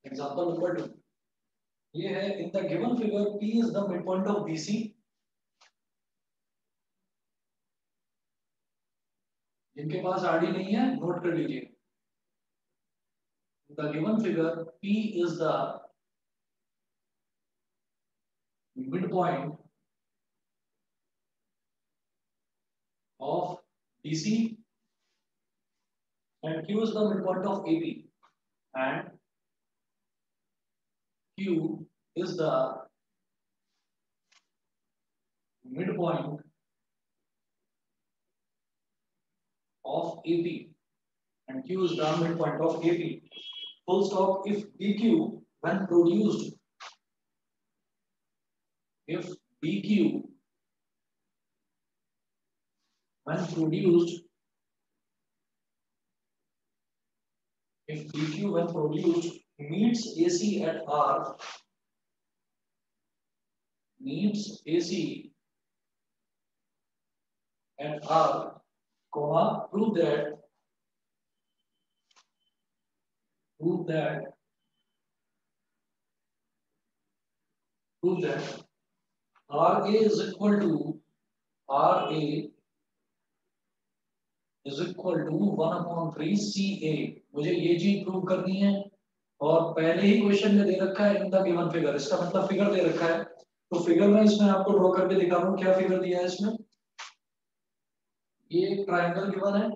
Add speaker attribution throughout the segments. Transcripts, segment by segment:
Speaker 1: Example number 2 ये है, in the given figure P is the mid point of BC। जिनके पास RD नहीं है नोट कर लीजिए, the given figure P is the mid point of BC and Q is the midpoint of AB and Q is the midpoint of AB and Q is the midpoint of AB. Full stop. If BQ when produced, if BQ when produced, if BQ when produced meets AC at R, meets AC at R, comma, prove that RA is equal to RA is equal to 1/3 CA। मुझे ये चीज prove करनी है और पहले ही question में दे रखा है इन द गिवन फिगर, इसका मतलब फिगर दे रखा है। तो फिगर में इसमें आपको ड्रॉ करके दिखा रहा हूँ क्या फिगर दिया है इसमें। ये एक ट्राइंगल गिवन है,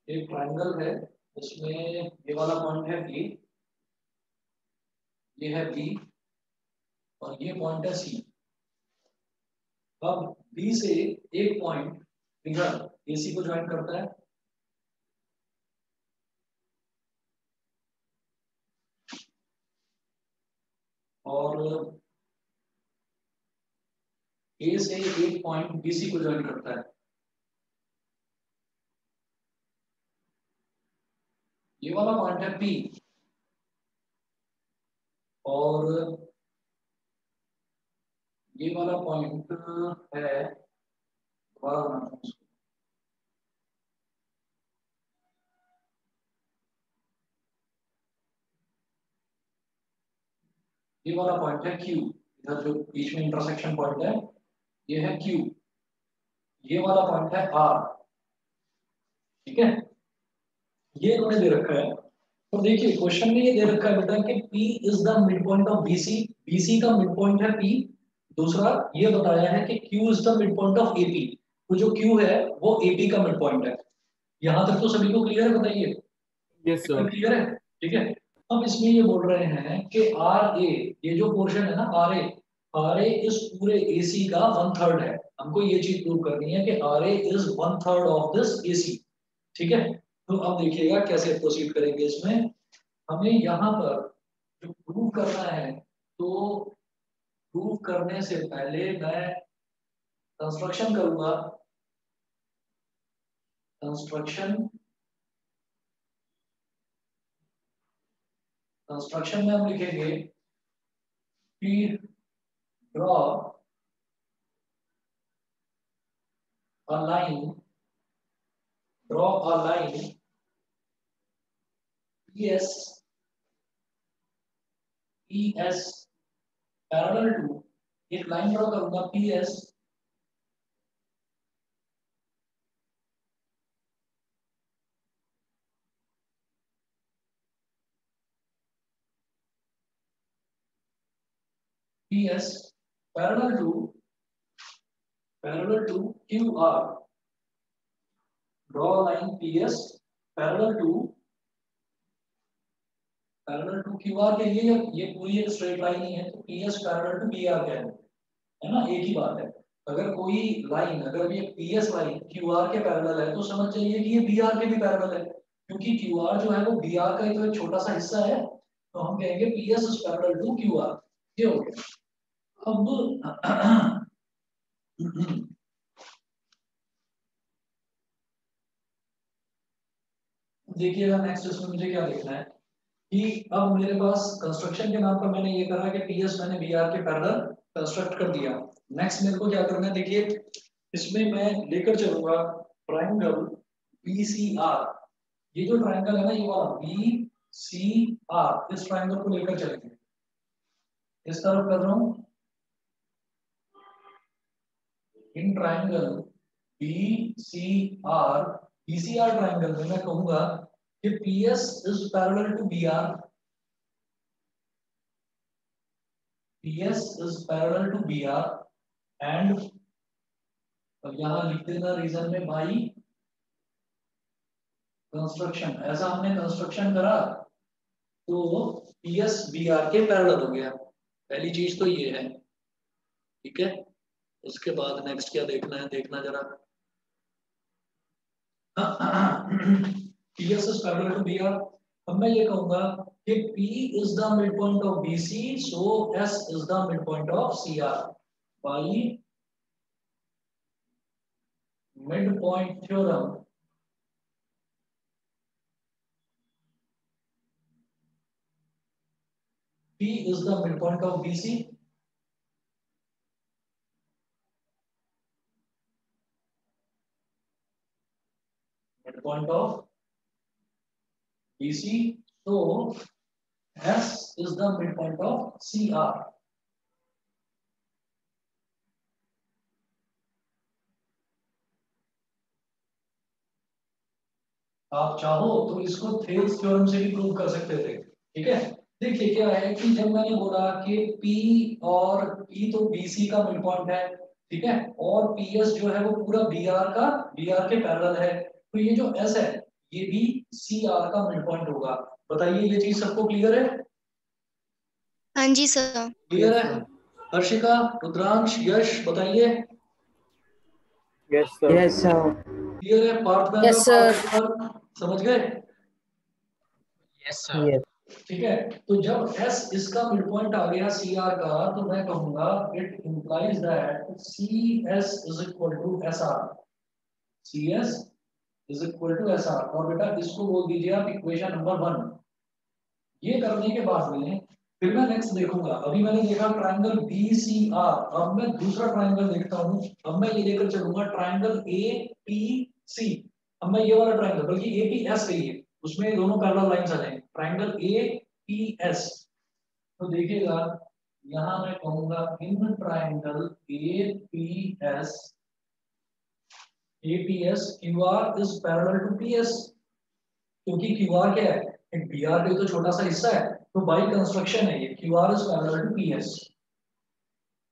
Speaker 1: एक ट्राइंगल है, इसमें ये वाला पॉइंट है ए, ये है बी और ये पॉइंट है सी। अब बी से एक पॉइंट फिगर एसी को ज्वाइन करता है और ए से एक पॉइंट बीसी को ज्वाइन करता है। ये वाला पॉइंट है पी और ये वाला पॉइंट है, ये वाला पॉइंट है क्यू, इधर जो बीच में इंटरसेक्शन पॉइंट है ये है क्यू, ये वाला पॉइंट है आर। ठीक है, ये इन्होंने दे रखा है। तो देखिए क्वेश्चन में ये दे रखा है बेटा कि P is the mid point of BC, BC का मिड पॉइंट है P। दूसरा ये बताया है कि Q is the mid point of AP, तो जो Q है वो AP का मिड पॉइंट है। यहां तक तो सभी को क्लियर है, बताइए।
Speaker 2: Yes sir.
Speaker 1: क्लियर है, ठीक है। अब इसमें ये बोल रहे हैं कि आर ए, ये जो पोर्शन है ना आर ए इस पूरे एसी का 1/3 है। हमको ये चीज प्रूव करनी है कि R A is 1/3 of this AC. ठीक है, तो अब देखिएगा कैसे प्रोसीड करेंगे इसमें। हमें यहाँ पर जो प्रूव करना है, तो प्रूव करने से पहले मैं कंस्ट्रक्शन करूंगा। कंस्ट्रक्शन कंस्ट्रक्शन में हम लिखेंगे P draw a line, draw a line PS parallel to, एक लाइन ड्रॉ करूंगा PS PS parallel to QR, draw line PS parallel to QR के लिए ये पूरी एक स्ट्रेट लाइन ही है, तो PS पैरेलल टू PR क्या है ना, एक ही बात है। अगर कोई लाइन, अगर ये PS लाइन QR के पैरेलल है तो समझ जाइए कि ये BR के भी पैरेलल है, क्योंकि QR जो है वो BR का ही तो एक छोटा सा हिस्सा है। तो हम कहेंगे PS is parallel to QR। ये हो गया। अब देखिएगा नेक्स्ट इसमें मुझे क्या देखना है कि अब मेरे पास कंस्ट्रक्शन के नाम पर मैंने ये करा कि पीएस मैंने बीआर के पैरेलल कंस्ट्रक्ट कर दिया। नेक्स्ट मेरे को क्या करना है, देखिए इसमें मैं लेकर चलूंगा ट्राइंगल बीसीआर। ये जो ट्राइंगल है ना, ये वाला बीसीआर, इस ट्राइंगल को लेकर चलेंगे। इस तरफ कर रहा हूं, in triangle BCR, BCR triangle में मैं कहूंगा कि PS is parallel to BR, PS is parallel to BR and अब यहाँ लिख देना रीजन में बाई कंस्ट्रक्शन। ऐसा हमने कंस्ट्रक्शन करा तो PS BR के पैरेलल हो गया। पहली चीज तो ये है, ठीक है। उसके बाद नेक्स्ट क्या देखना है, देखना जरा। PS is parallel to BR। अब मैं ये कहूंगा कि P is the midpoint of BC, so S is the midpoint of CR by midpoint theorem। P is the midpoint of BC, midpoint of BC, so S is the midpoint of CR। आप चाहो तो इसको Thales theorem से भी prove कर सकते थे, ठीक है। देखिए क्या है कि जब मैंने बोला कि P और P तो BC का मिड पॉइंट है, ठीक है, और PS जो है वो पूरा BR के पैरेलल है, तो ये जो S है ये भी CR का मिड पॉइंट होगा। बताइए ये चीज सबको क्लियर है?
Speaker 2: हाँ जी सर।
Speaker 1: क्लियर है? हर्षिका, रुद्रांश, यश बताइए।
Speaker 3: Yes sir.
Speaker 4: Yes sir.
Speaker 1: Clear है? पार्थ मैम
Speaker 4: यस
Speaker 1: का
Speaker 4: सर।
Speaker 1: पार्थ समझ गए?
Speaker 3: Yes sir.
Speaker 1: ठीक है, तो जब S इसका मिड पॉइंट आ गया CR का, तो मैं कहूंगा it implies that CS is equal to SR। CS is equal to SR, और बेटा इसको बोल दीजिए आप इक्वेशन नंबर 1। ये करने के बाद में फिर मैं नेक्स्ट देखूंगा। अभी मैंने देखा ट्रायंगल BCR, अब मैं दूसरा ट्रायंगल देखता हूं। अब मैं ये लेकर चलूंगा ट्रायंगल APC। अब मैं ये वाला ट्रायंगल, बल्कि APS कहिए, उसमें दोनों पैरेलल लाइंस आ जाएंगे। ट्रायंगल APS, तो देखिएगा यहां मैं कहूंगा in triangle APS, QR is parallel to PS, क्योंकि QR क्या है, एक BR का तो छोटा सा हिस्सा है, तो बाई कंस्ट्रक्शन है ये QR is parallel to PS।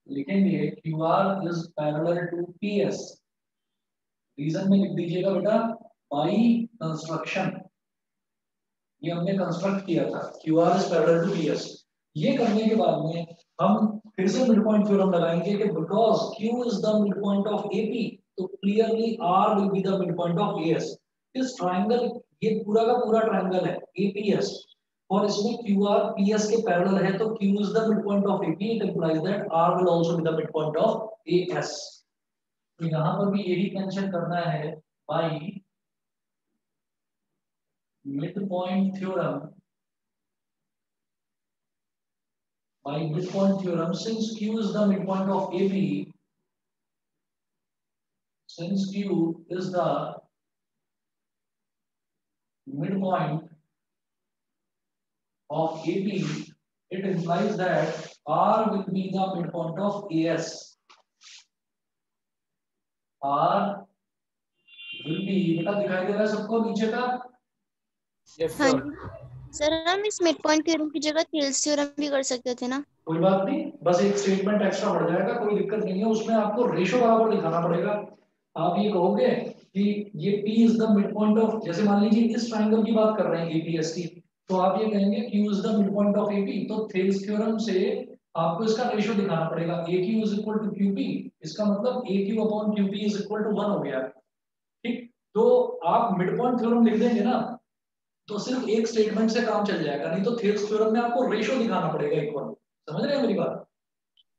Speaker 1: लिखेंगे QR is parallel to PS, reason में लिख दीजिएगा बेटा बाई कंस्ट्रक्शन। ये हमने कंस्ट्रक्ट किया था QR is parallel to PS। ये करने के बाद में हम फिर से मिड पॉइंट थ्योरम लगाएंगे कि because Q is the mid point of AP, तो clearly R will be the mid point of AS। इस ट्रायंगल, ये पूरा का पूरा ट्रायंगल है APS, और इसमें QR PS के पैरेलल है, तो Q is the mid point of AP, it implies that R will also be the mid point of AS। तो यहां पर भी यही मेंशन करना है bye midpoint theorem। By midpoint theorem, since Q is the midpoint of AB, since Q is the midpoint of AB, it implies that R will be the midpoint of AS। R will be, बेटा दिखाई दे रहा है सबको नीचे का?
Speaker 3: Yes
Speaker 2: हाँ
Speaker 3: sir.
Speaker 2: जी sir, हम इस मिड पॉइंट थ्योरम की जगह थेल्स थ्योरम भी कर सकते थे ना?
Speaker 1: कोई बात नहीं, बस एक स्टेटमेंट एक्स्ट्रा बढ़ जाएगा, कोई दिक्कत नहीं है। उसमें आपको रेशो बराबर दिखाना पड़ेगा। आप ये कहोगे कि ये P is the mid point of, जैसे मान लीजिए इस ट्रायंगल की बात कर रहे हैं APS की, तो आप ये कहेंगे Q is the mid point of AP, तो थेल्स थ्योरम से आपको इसका रेशो दिखाना पड़ेगा AQ is equal to QP। इसका मतलब AQ upon QP is equal to 1 हो गया, ठीक। तो आप मिड पॉइंट थ्योरम लिख देंगे ना, तो सिर्फ एक स्टेटमेंट से काम चल जाएगा, नहीं तो थेल्स थ्योरम में आपको रेशो दिखाना पड़ेगा एक बार। समझ रहे हैं मेरी बात?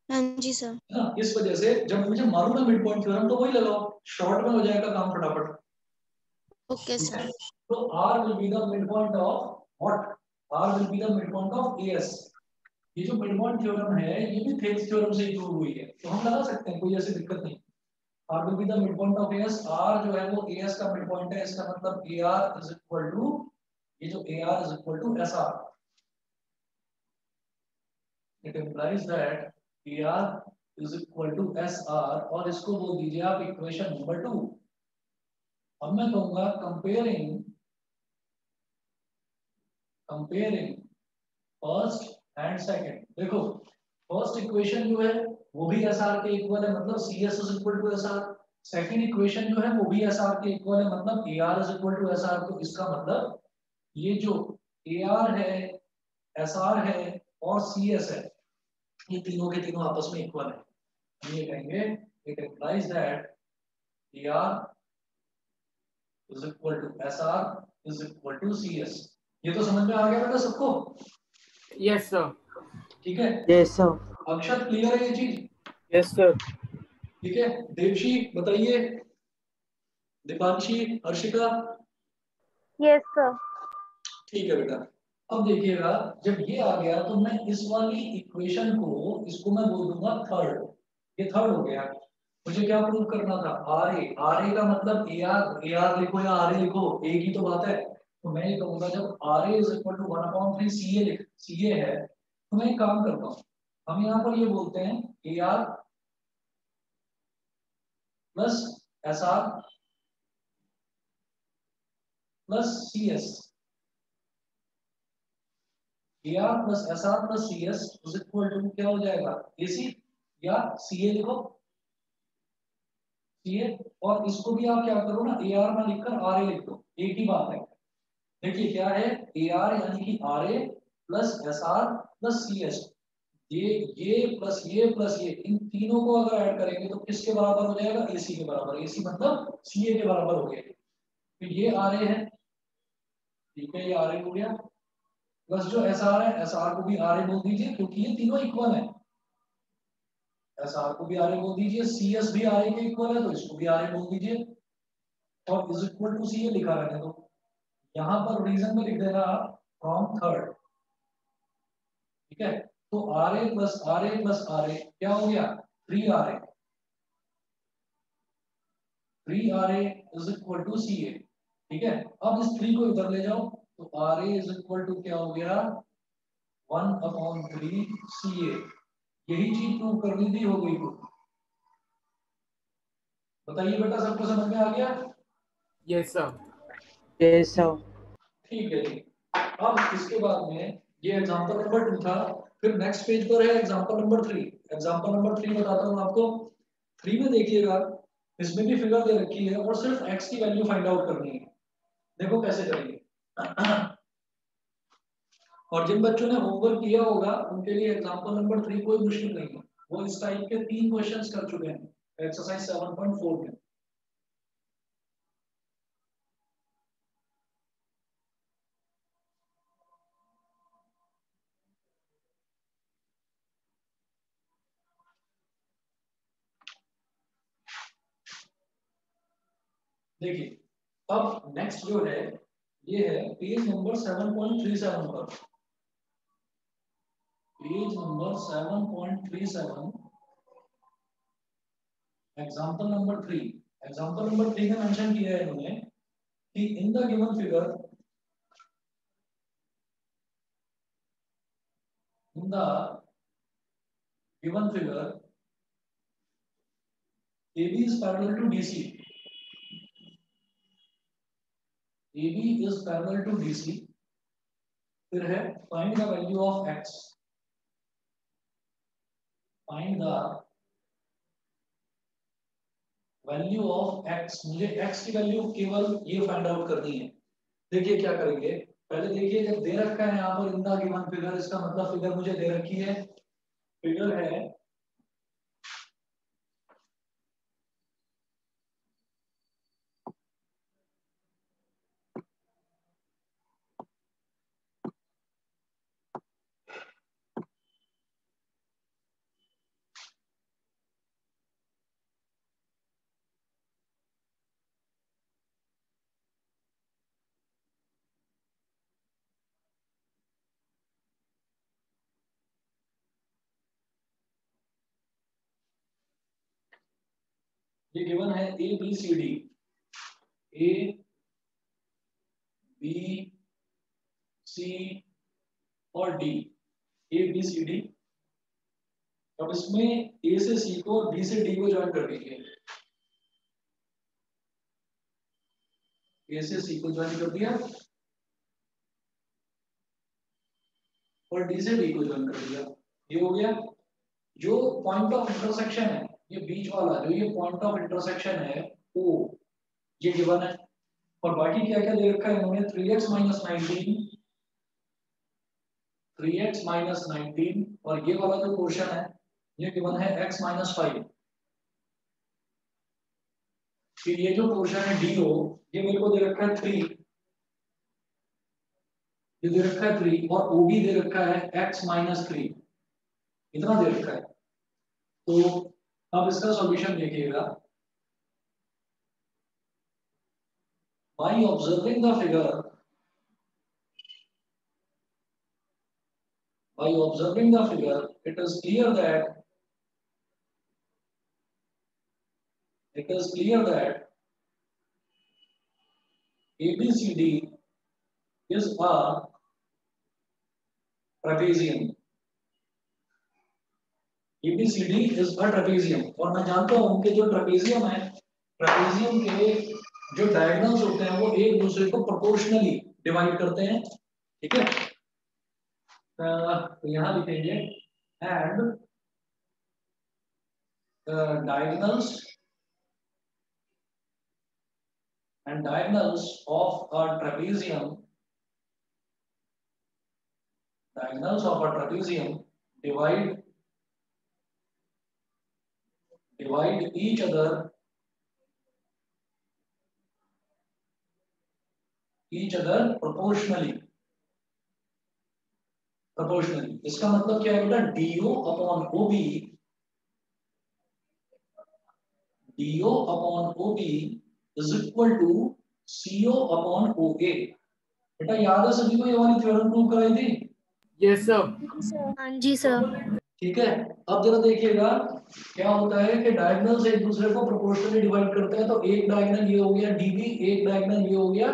Speaker 2: हाँ जी सर।
Speaker 1: ना इस वजह से जब मुझे मालूम है मिड पॉइंट थ्योरम, तो वही लगाओ, शॉर्ट में हो जाएगा काम फटाफट।
Speaker 2: Okay sir.
Speaker 1: तो R will be the midpoint of what? R will be the midpoint of AS। ये जो मिड थ्योरम है ये भी थेल्स थ्योरम से ही प्रूव हुई है, तो हम लगा सकते हैं, कोई ऐसी दिक्कत नहीं। R will be the midpoint of AS, R जो है वो AS का मिडपॉइंट है, इसका मतलब AR is equal to, ये जो AR is equal to SR। It implies that AR is equal to SR, और इसको बोल दीजिए आप इक्वेशन नंबर 2। अब मैं कहूंगा कंपेयरिंग फर्स्ट एंड सेकंड। देखो फर्स्ट इक्वेशन जो है वो भी एसआर के इक्वल है, मतलब CS is equal to SR. Second equation जो है वो भी एसआर के इक्वल है, मतलब AR is equal to SR. तो इसका मतलब ये जो AR है, SR है और CS है, ये तीनों के तीनों आपस में इक्वल है। हम ये कहेंगे it implies that AR is equal to SR is equal to CS। ये तो समझ में आ गया बेटा सबको?
Speaker 3: Yes, sir.
Speaker 1: ठीक है?
Speaker 4: Yes sir.
Speaker 1: अक्षत क्लियर है ये चीज?
Speaker 3: Yes, sir.
Speaker 1: ठीक है, देवशी बताइए, दीपांशी, हर्षिता?
Speaker 2: Yes sir.
Speaker 1: ठीक है बेटा। अब देखिएगा जब ये आ गया तो मैं इस वाली इक्वेशन को, इसको मैं बोल दूंगा थर्ड। ये थर्ड हो गया। मुझे क्या प्रूव करना था? आर ए का मतलब AR लिखो या RA लिखो, एक ही तो बात है। तो मैं ये कहूंगा जब RA is equal to 1/3 CA है, तो मैं एक काम करता हूँ, हम यहाँ पर ये बोलते हैं AR plus SR plus CS। AR plus SR plus CS is equal to क्या हो जाएगा? AC या CA लिखो, CA। और इसको भी आप क्या करो ना, AR में लिखकर RA लिख दो, एक ही बात है। देखिए क्या है, AR यानी कि RA plus SR plus CS। ये प्लस ये इन तीनों को अगर ऐड करेंगे तो किसके बराबर हो जाएगा? AC के बराबर। AC मतलब CA के बराबर हो गया। तो ये RA है, ठीक है, ये RA हो गया, प्लस जो SR है, SR को भी RA बोल दीजिए क्योंकि ये तीनों इक्वल है। SR को भी RA बोल दीजिए, CS भी RA के इक्वल है तो इसको भी RA बोल दीजिए, और इज इक्वल टू CA लिखा रहने दो। यहाँ पर रीजन में लिख देना आप फ्रॉम थर्ड। ठीक है, तो RA प्लस RA क्या हो गया? 3RA। 3RA is equal to CA। ठीक है, अब इस 3 को इधर ले जाओ तो RA इज इक्वल टू क्या हो गया? 1/3 CA। यही चीज प्रूव करनी थी, हो गई प्रूव। बताइए बेटा, सबको समझ में आ गया?
Speaker 3: Yes, sir.
Speaker 4: Yes sir.
Speaker 1: ठीक है जी। अब इसके बाद में ये एग्जांपल नंबर 2 था, फिर नेक्स्ट पेज पर है एग्जांपल नंबर 3। एग्जांपल नंबर 3 बताता हूं आपको। 3 में देखिएगा, इसमें भी फिगर दे रखी है और सिर्फ x की वैल्यू फाइंड आउट करनी है। देखो कैसे करेंगे। और जिन बच्चों ने होमवर्क किया होगा उनके लिए एग्जांपल नंबर 3 कोई मुश्किल नहीं है, वो इस टाइप के 3 क्वेश्चंस कर चुके हैं एक्सरसाइज 7.4 में। देखिए अब नेक्स्ट जो है ये है पेज नंबर 7.37 पर। Page number 7.37, example number 3। Example number 3 में मेंशन किया है इन्होंने कि in the given figure, in the given figure AB is parallel to DC। AB is parallel to DC। फिर है find the value of x। Find the value of x। मुझे x की value केवल ये फाइंड आउट करनी है। देखिए क्या करेंगे, पहले देखिए जब दे रखा है यहाँ पर इन द गिवन फिगर, इसका मतलब फिगर मुझे दे रखी है, फिगर है ये गिवन है A B C D, A B C और D, A B C D. अब इसमें ए से सी को और बी से डी को ज्वाइन कर दीजिए, ए से सी को ज्वाइन कर दिया और डी से डी को ज्वाइन कर दिया, ये हो गया। जो पॉइंट ऑफ इंटरसेक्शन है, ये बीच वाला जो ये पॉइंट ऑफ इंटरसेक्शन है ओ, ये गिवन है। और बाकी क्या क्या दे रखा है इन्होंने, 3x माइनस 19, 3x माइनस 19, और ये वाला जो पोर्शन है ये गिवन है x माइनस 5। फिर ये जो पोर्शन है डी ओ, ये मेरे को दे रखा है 3, ये दे रखा है 3, और ओ बी दे रखा है x माइनस 3, इतना दे रखा है। तो अब इसका सॉल्यूशन देखिएगा। By observing the figure, it is clear that ABCD is a trapezium. ABCD is a trapezium, और मैं जानता हूं कि जो ट्रेपेजियम है, ट्रेपेजियम के जो डायगोनल्स होते हैं वो एक दूसरे को प्रोपोर्शनली डिवाइड करते हैं, ठीक है। तो यहाँ लिखेंगे and diagonals of a trapezium divide each other proportionally। इसका मतलब क्या है बेटा, DO upon OB is equal to CO upon OA। बेटा याद है सभी को ये वाली थ्योरम प्रूव कराई थी?
Speaker 3: Yes sir.
Speaker 2: हाँ जी सर।
Speaker 1: ठीक है। अब जरा देखिएगा क्या होता है कि डायगोनल्स एक दूसरे को प्रोपोर्शनली डिवाइड करते हैं। तो एक डायगोनल ये हो गया DB, एक डायगोनल ये हो गया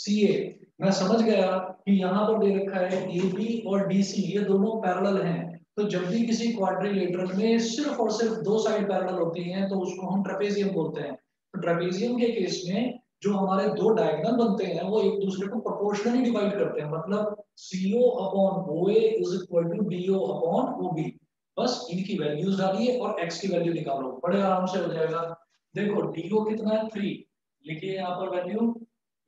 Speaker 1: CA। मैं समझ गया कि यहाँ पर दे रखा है AB और DC, ये दोनों पैरेलल हैं। तो जब भी किसी क्वाड्रिलेटरल में सिर्फ और सिर्फ दो साइड पैरेलल होती हैं तो उसको हम ट्रेपेजियम बोलते हैं। तो ट्रेपेजियम के केस में जो हमारे दो डायगोनल बनते हैं वो एक दूसरे को प्रोपोर्शनली डिवाइड करते हैं, मतलब CO upon OA is equal to DO upon OB। बस इनकी वैल्यूज डालिए और x की वैल्यू निकालो, बड़े आराम से हो जाएगा। देखो DO कितना है 3, लिखिए यहाँ पर वैल्यू,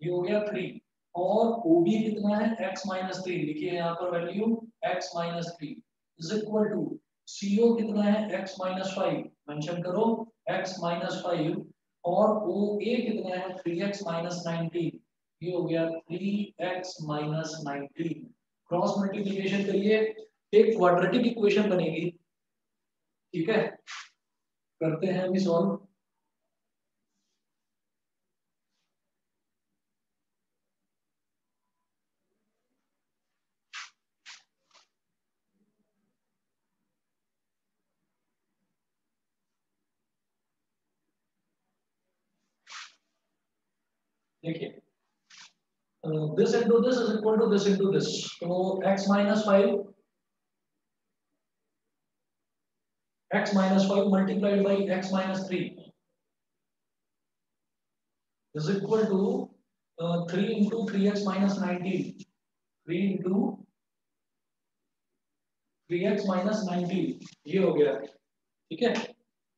Speaker 1: ये हो गया 3, और OB कितना है x माइनस 3, लिखिए यहाँ पर value x minus 3 is equal to CO कितना है x माइनस 5, मेंशन करो x माइनस 5, और OA कितना है 3x माइनस 19, ये हो गया 3x माइनस 19। क्रॉस मल्टीप्लिकेशन करिए, एक क्वाड्रेटिक इक्वेशन बनेगी, ठीक है। करते हैं अभी सॉल्व। देखिए this into this is equal to this into this, तो x minus 5 multiplied by x minus 3 is equal to 3 into 3x minus 19, 3 into 3x minus 19, ये हो गया, ठीक है।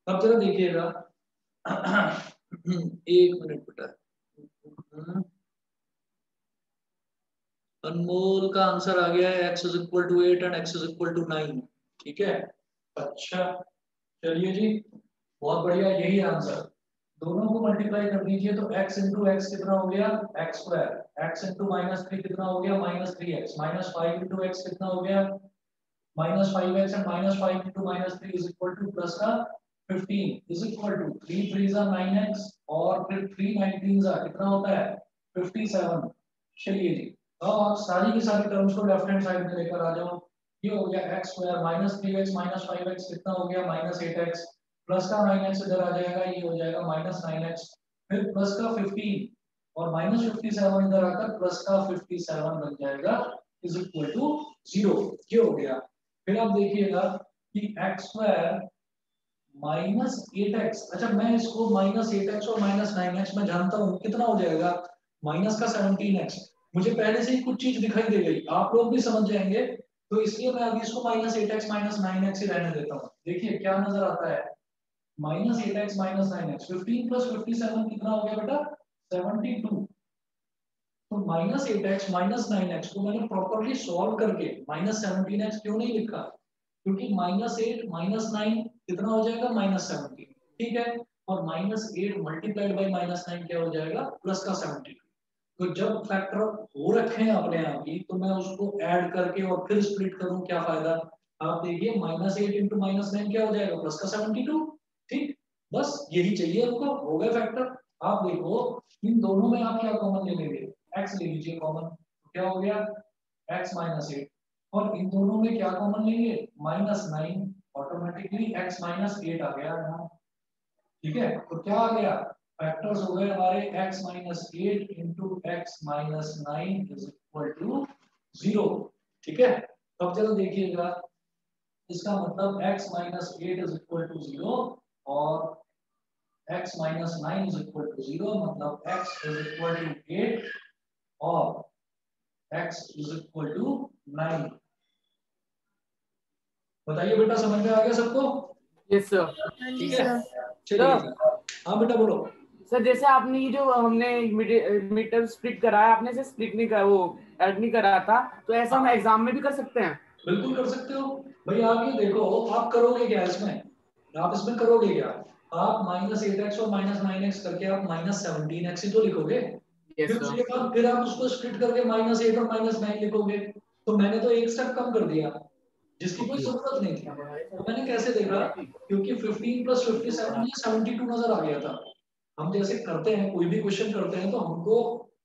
Speaker 1: अब जरा देखिएगा एक मिनट बेटा, अनमोल का आंसर आ गया है x is equal to 8 and x is equal to 9, ठीक है। अच्छा चलिए जी, बहुत बढ़िया, यही आंसर। दोनों को मल्टीप्लाई कर दीजिए तो x इंटू एक्स कितना हो गया x square, x into minus 3 कितना हो गया minus 3x, minus 5 into x कितना हो गया minus 5x, and minus 5 into minus 3 is equal two plus का 15 इज इक्वल टू 3 3 जा 9x, और फिर 3 19 जा कितना होता है 57। चलिए जी, और सारी की सारी टर्म्स को लेफ्ट हैंड साइड में लेकर आ जाओ। ये हो गया x square minus 3x minus 5x कितना हो गया माइनस 8x, प्लस का 9x इधर आ जाएगा, ये हो जाएगा -9x, फिर प्लस का 15 और -57 इधर आकर प्लस का 57 बन जाएगा इज इक्वल टू 0। ये हो गया। फिर आप देखिएगा कि x² -8x, अच्छा मैं इसको -8x और -9x मैं जानता हूँ कितना हो जाएगा, माइनस का 17x। मुझे पहले से ही कुछ चीज दिखाई दे गई, आप लोग भी समझ जाएंगे, तो इसलिए मैं अभी इसको -8x -9x ही रहने देता हूँ। देखिए क्या नजर आता है, -8x -9x, 15 + 57 कितना हो गया बेटा, 72। तो -8x -9x को मैंने प्रॉपर्ली सॉल्व करके -17x क्यों नहीं लिखा, क्योंकि -8 -9 कितना हो जाएगा, -17, ठीक है। और -8 मल्टीप्लाइड बाई -9 क्या हो जाएगा, प्लस का 72। तो जब फैक्टर हो रखे हैं अपने आप ही, तो मैं उसको ऐड करके और फिर स्प्लिट करूं, क्या फायदा। आप देखिए -8 इंटू -9 क्या हो जाएगा, प्लस का 72, ठीक। बस यही चाहिए हमको, हो गए फैक्टर। आप देखो इन दोनों में आप क्या कॉमन ले लेंगे, x ले लीजिए कॉमन, तो क्या हो गया x -8, और इन दोनों में क्या कॉमन लेंगे, -9, ऑटोमेटिकली x -8 आ गया यहाँ, ठीक है। तो क्या आ गया, फैक्टर्स हो गए हमारे x -8 into x -9 is equal to 0, ठीक है। अब जरा देखिएगा, इसका मतलब x -8 इज इक्वल टू 0 और x -9 इज इक्वल टू 0, मतलब x इज इक्वल टू 8 और x इज इक्वल टू 9। बताइए बेटा, समझ में आ गया सबको,
Speaker 3: यस सर।
Speaker 2: हाँ जी
Speaker 1: ठीक है।
Speaker 2: सर।
Speaker 1: चलिए
Speaker 3: सर
Speaker 1: हाँ बेटा बोलो।
Speaker 3: सर जैसे आपने ये जो हमने मिड टर्म स्प्लिट कराया, आपने से स्प्लिट नहीं करा, वो ऐड नहीं करा था, तो ऐसा हम एग्जाम में भी कर सकते हैं?
Speaker 1: बिल्कुल कर सकते हो भाई। आप ये देखो, आप करोगे क्या इसमें, आप इसमें करोगे क्या, आप -8x और -9x करके आप -17x ही तो लिखोगे,
Speaker 3: यस
Speaker 1: फिर
Speaker 3: सर।
Speaker 1: उसके बाद फिर आप उसको स्प्लिट करके -8 और -9 लिखोगे। तो मैंने तो एक स्टेप कम कर दिया, जिसकी कोई
Speaker 3: ओके।
Speaker 1: जरूरत नहीं थी। तो मैंने कैसे देखा, क्योंकि 15 + 57 ये 72 नजर आ गया था। हम जैसे करते हैं, कोई भी क्वेश्चन करते हैं, तो हमको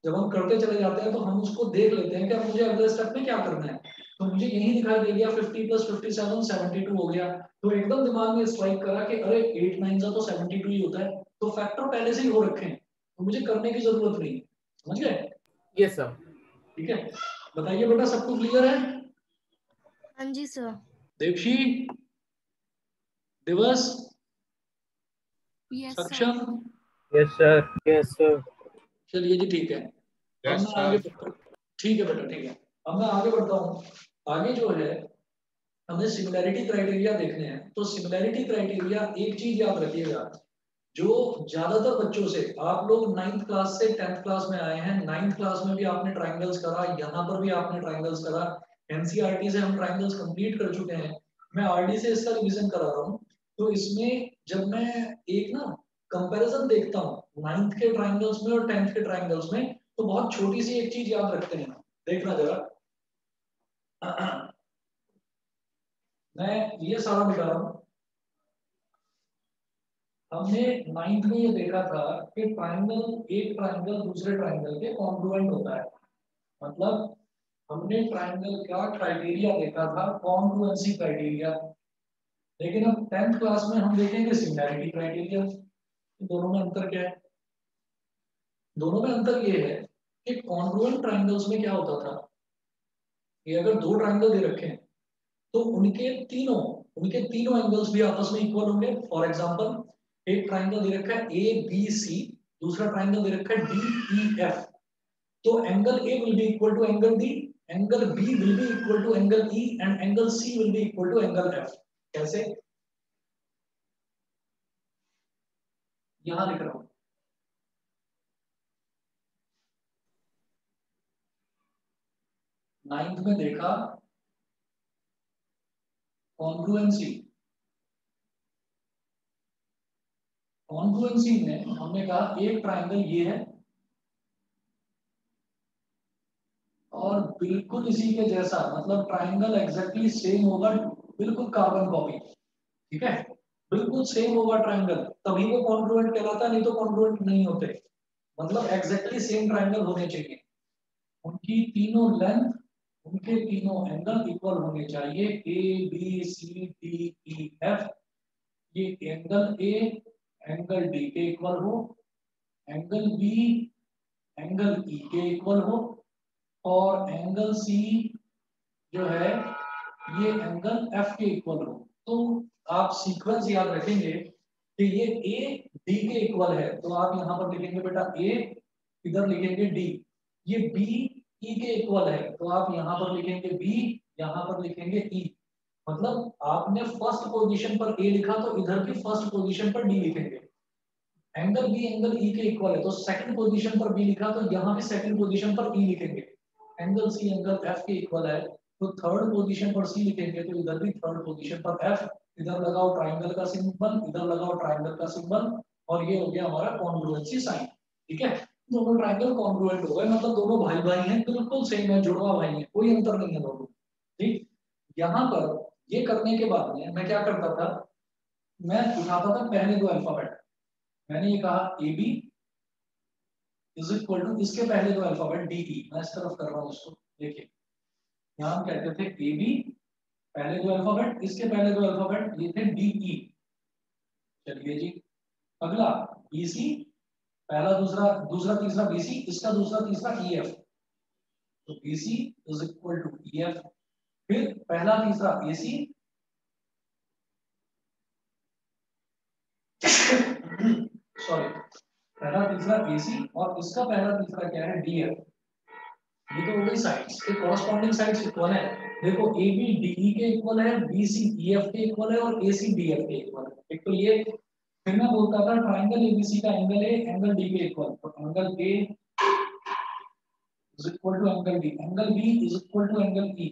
Speaker 1: जब हम करते चले जाते हैं तो हम उसको देख लेते हैं कि अब मुझे अगले स्टेप में क्या करना है। तो मुझे यही दिखाई दे गया 50 + 57 72 हो गया। तो एकदम दिमाग में स्ट्राइक करा कि अरे 8 9 का तो 72 ही होता है, तो फैक्टर पहले से ही हो रखे हैं, तो मुझे करने की जरूरत नहीं। समझ गए,
Speaker 3: यस सर।
Speaker 1: ठीक है। बताइए बेटा, सबको क्लियर है।
Speaker 2: हाँ जी सर।
Speaker 1: देवशी, दिवस,
Speaker 2: यस सर।
Speaker 1: सक्षम,
Speaker 4: यस सर।
Speaker 3: Yes sir.
Speaker 1: चलिए जी ठीक है। अब मैं आगे, ठीक है बेटा ठीक है। अब मैं आगे बढ़ता हूँ। आगे जो है, हमें सिमिलैरिटी क्राइटेरिया देखने हैं। तो सिमिलैरिटी क्राइटेरिया एक चीज याद रखिएगा, जो ज्यादातर बच्चों से, आप लोग 9th क्लास से 10th क्लास में आए हैं, 9th क्लास में भी आपने ट्राइंगल्स करा, यहाँ पर भी आपने ट्राइंगल्स करा, एनसीईआरटी से हम ट्राइंगल्स कंप्लीट कर चुके हैं, मैं आरडी से इसका रिवीजन करा रहा हूँ। तो इसमें जब मैं एक ना कंपैरिजन देखता हूँ 9th के ट्राइंगल्स में और 10th के ट्राइंगल्स में, तो बहुत छोटी सी एक चीज याद रखते हैं, देखना जरा। मैं ये सारा मिटा रहा हूँ। हमने 9th में ये देखा था कि ट्राइंगल, एक ट्राइंगल दूसरे ट्राइंगल के कॉन्ग्रुएंट होता है, मतलब हमने ट्राइंगल का क्राइटेरिया देखा था कॉन्ग्रुएंसी क्राइटेरिया। लेकिन अब 10th क्लास में हम देखेंगे सिमिलैरिटी क्राइटेरिया। दोनों में अंतर क्या है, दोनों में अंतर ये है कि कॉन्ग्रुएंट ट्राइंगल्स में क्या होता था कि अगर दो ट्राइंगल दे रखे हैं, तो उनके तीनों एंगल्स भी आपस में इक्वल होंगे। फॉर एग्जांपल एक ट्राइंगल दे रखा है ए बी सी, दूसरा ट्राइंगल दे रखा है डी ई एफ, तो angle A will be equal to angle D, angle B will be equal to angle E and angle C will be equal to angle F. कैसे, यहां लिख रहा हूं, नाइन्थ में देखा कॉन्ग्रुएंसी, कॉन्ग्रुएंसी में हमने कहा एक ट्राइंगल ये है और बिल्कुल इसी के जैसा, मतलब ट्राइंगल एग्जैक्टली सेम होगा, बिल्कुल कार्बन कॉपी, ठीक है, बिल्कुल सेम होगा ट्राइंगल, तभी वो कॉन्ग्रुएंट कहलाता, नहीं तो कॉन्ग्रुएंट नहीं होते। मतलब एग्जैक्टली सेम ट्राइंगल होने चाहिए, उनकी तीनों लेंथ, उनके तीनों एंगल इक्वल होने चाहिए, A B C D E F, ये एंगल ए एंगल डी के इक्वल हो, एंगल बी एंगल ई के इक्वल हो, और एंगल सी जो है ये एंगल एफ के इक्वल हो। तो आप सीक्वेंस याद रखेंगे कि ये ए डी के इक्वल है, तो आप यहाँ पर लिखेंगे बेटा ए, इधर लिखेंगे डी। ये बी ई के इक्वल है, तो आप यहाँ पर लिखेंगे बी, यहाँ पर लिखेंगे ई। मतलब आपने फर्स्ट पोजीशन पर ए लिखा तो इधर की फर्स्ट पोजीशन पर डी लिखेंगे। एंगल बी एंगल ई के इक्वल है, तो सेकंड पोजीशन पर बी लिखा तो यहाँ भी सेकंड पोजीशन पर ई लिखेंगे। एंगल सी एंगल एफ के इक्वल है, तो थर्ड पोजीशन पर सी लिखेंगे, तो इधर भी थर्ड पोजीशन पर एफ। इधर लगाओ ट्राइंगल का सिंबल, इधर लगाओ ट्राइंगल का सिंबल, और ये हो गया हमारा कॉन्ग्रुएंसी साइन। ठीक है, दोनों ट्राइंगल कॉन्ग्रुएंट हो गए, मतलब दोनों भाई भाई हैं, बिल्कुल सेम है, जुड़वा भाई है, कोई अंतर नहीं है दोनों। ठीक, यहाँ पर ये करने के बाद में मैं क्या करता था, मैं उठाता था पहले दो अल्फाबेट। मैंने ये कहा A B is equal to, इसके पहले दो अल्फाबेट डी ई, मैं इस तरफ कर रहा हूँ इसको, देखिए यहाँ हम कहते थे ए बी, पहले दो अल्फाबेट, इसके पहले दो अल्फाबेट ये थे डी ई। चलिए जी, अगला बी सी, पहला दूसरा दूसरा तीसरा बी सी, इसका दूसरा तीसरा ई एफ, तो B C is equal to E F. फिर पहला तीसरा ए सी, सॉरी, पहला तीसरा ए सी, और इसका पहला तीसरा क्या है डी एफ। ये तो हो गई साइड्स, ये कॉरस्पॉन्डिंग साइड्स इक्वल है। देखो ए बी डी ई के इक्वल है, बी सी ई एफ के इक्वल है, और ए सी डी एफ के इक्वल है। एक तो ये, फिर मैं बोलता था ट्राइंगल एबीसी का एंगल ए एंगल डी के इक्वल, तो angle A is equal to angle D, angle B is equal to angle E,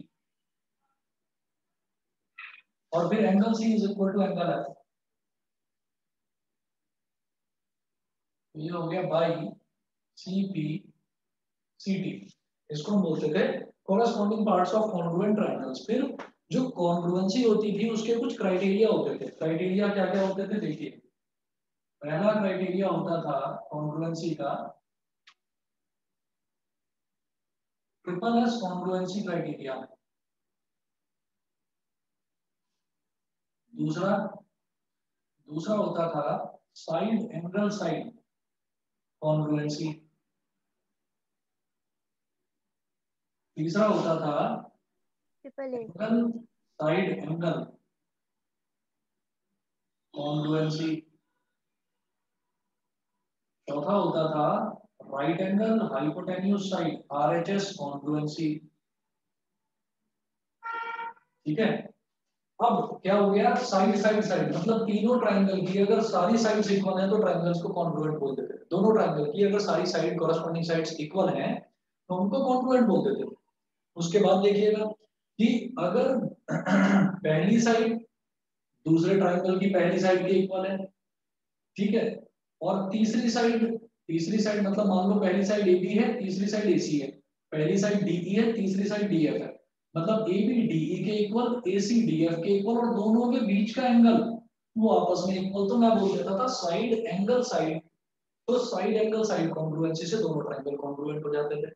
Speaker 1: और फिर angle C is equal to angle F. ये हो गया by C P C T, इसको हम बोलते थे corresponding parts of congruent triangles. फिर जो कॉन्ग्रुएंसी होती थी उसके कुछ क्राइटेरिया होते थे। क्राइटेरिया क्या क्या होते थे, देखिए पहला क्राइटेरिया होता था कॉन्ग्रुएंसी का ट्रिपल एस कॉन्ग्रुएंसी क्राइटेरिया। दूसरा होता था साइड एंगल साइड कॉन्ग्रुएंसी। तीसरा होता था
Speaker 2: triple A
Speaker 1: angle side angle congruency. चौथा होता था right angle hypotenuse side RHS congruency. ठीक है, अब क्या हो गया, साइड साइड साइड, मतलब तीनों ट्रायंगल की अगर सारी साइड्स इक्वल हैं तो ट्रायंगल्स को कॉन्ग्रुएंट बोल देते थे। दोनों ट्रायंगल की अगर सारी साइड कॉरस्पॉन्डिंग साइड्स इक्वल हैं तो उनको कॉन्ग्रुएंट बोल देते थे। उसके बाद देखिएगा कि अगर पहली साइड दूसरे ट्रायंगल की पहली साइड के इक्वल है, ठीक है, और तीसरी साइड मतलब मान लो पहली साइड ए बी है, तीसरी साइड ए सी है, पहली साइड डी ई है, तीसरी साइड डी एफ है, मतलब ए बी डी ई के इक्वल, ए सी डी एफ के इक्वल, और दोनों के बीच का एंगल वो आपस में इक्वल, तो मैं बोल देता था साइड एंगल साइड। तो साइड एंगल साइड कॉन्ग्रुएंसी से दोनों ट्रायंगल कॉन्ग्रुएंट हो जाते थे।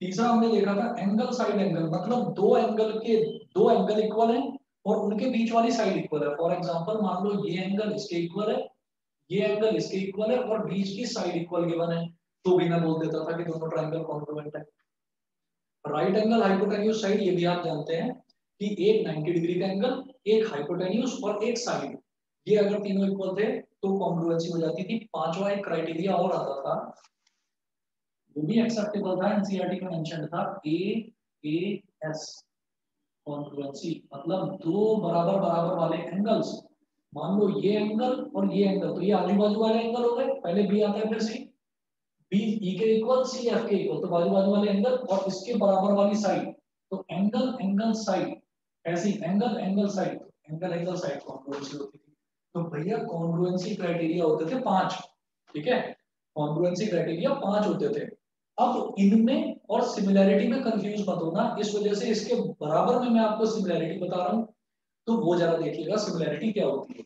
Speaker 1: तीसरा हमने देखा था एंगल साइड एंगल, मतलब दो एंगल इक्वल हैं और उनके बीच वाली साइड इक्वल है। फॉर एग्जांपल मान लो ये एंगल इसके इक्वल है, ये एंगल इसके इक्वल है, और बीच की साइड इक्वल गिवन है, तो भी मैं बोल देता था कि दोनों ट्रायंगल कॉन्ग्रुएंट है। राइट एंगल हाइपोटेन्यूज साइड, ये भी आप जानते हैं कि एक 90 डिग्री का एंगल, एक हाइपोटेन्यूज और एक साइड, ये अगर तीनों इक्वल थे तो कॉन्ग्रुएंसी हो जाती थी। पांचवा एक क्राइटेरिया और आता था, वो भी एक्सेप्टेबल था, एनसीईआरटी में मेंशन था, एएएस कॉन्ग्रुएंसी, मतलब दो बराबर बराबर वाले एंगल्स। मान लो ये एंगल और ये एंगल, तो ये आजू बाजू वाले एंगल हो गए, पहले बी आता है फिर सी, बी ई के इक्वल सी एफ के इक्वल, तो बाजू बाजू वाले एंगल, और इसके बराबर वाली साइड, तो एंगल एंगल साइड, ऐसी angle angle side, angle angle side congruency होती थी। तो भैया कॉन्ग्रुएंसी क्राइटेरिया होते थे 5, ठीक है, कॉन्ग्रुएंसी क्राइटेरिया 5 होते थे। अब इनमें और सिमिलैरिटी में कंफ्यूज मत होना, इस वजह से इसके बराबर में मैं आपको सिमिलैरिटी बता रहा हूँ, तो वो जरा देखिएगा सिमिलैरिटी क्या होती है।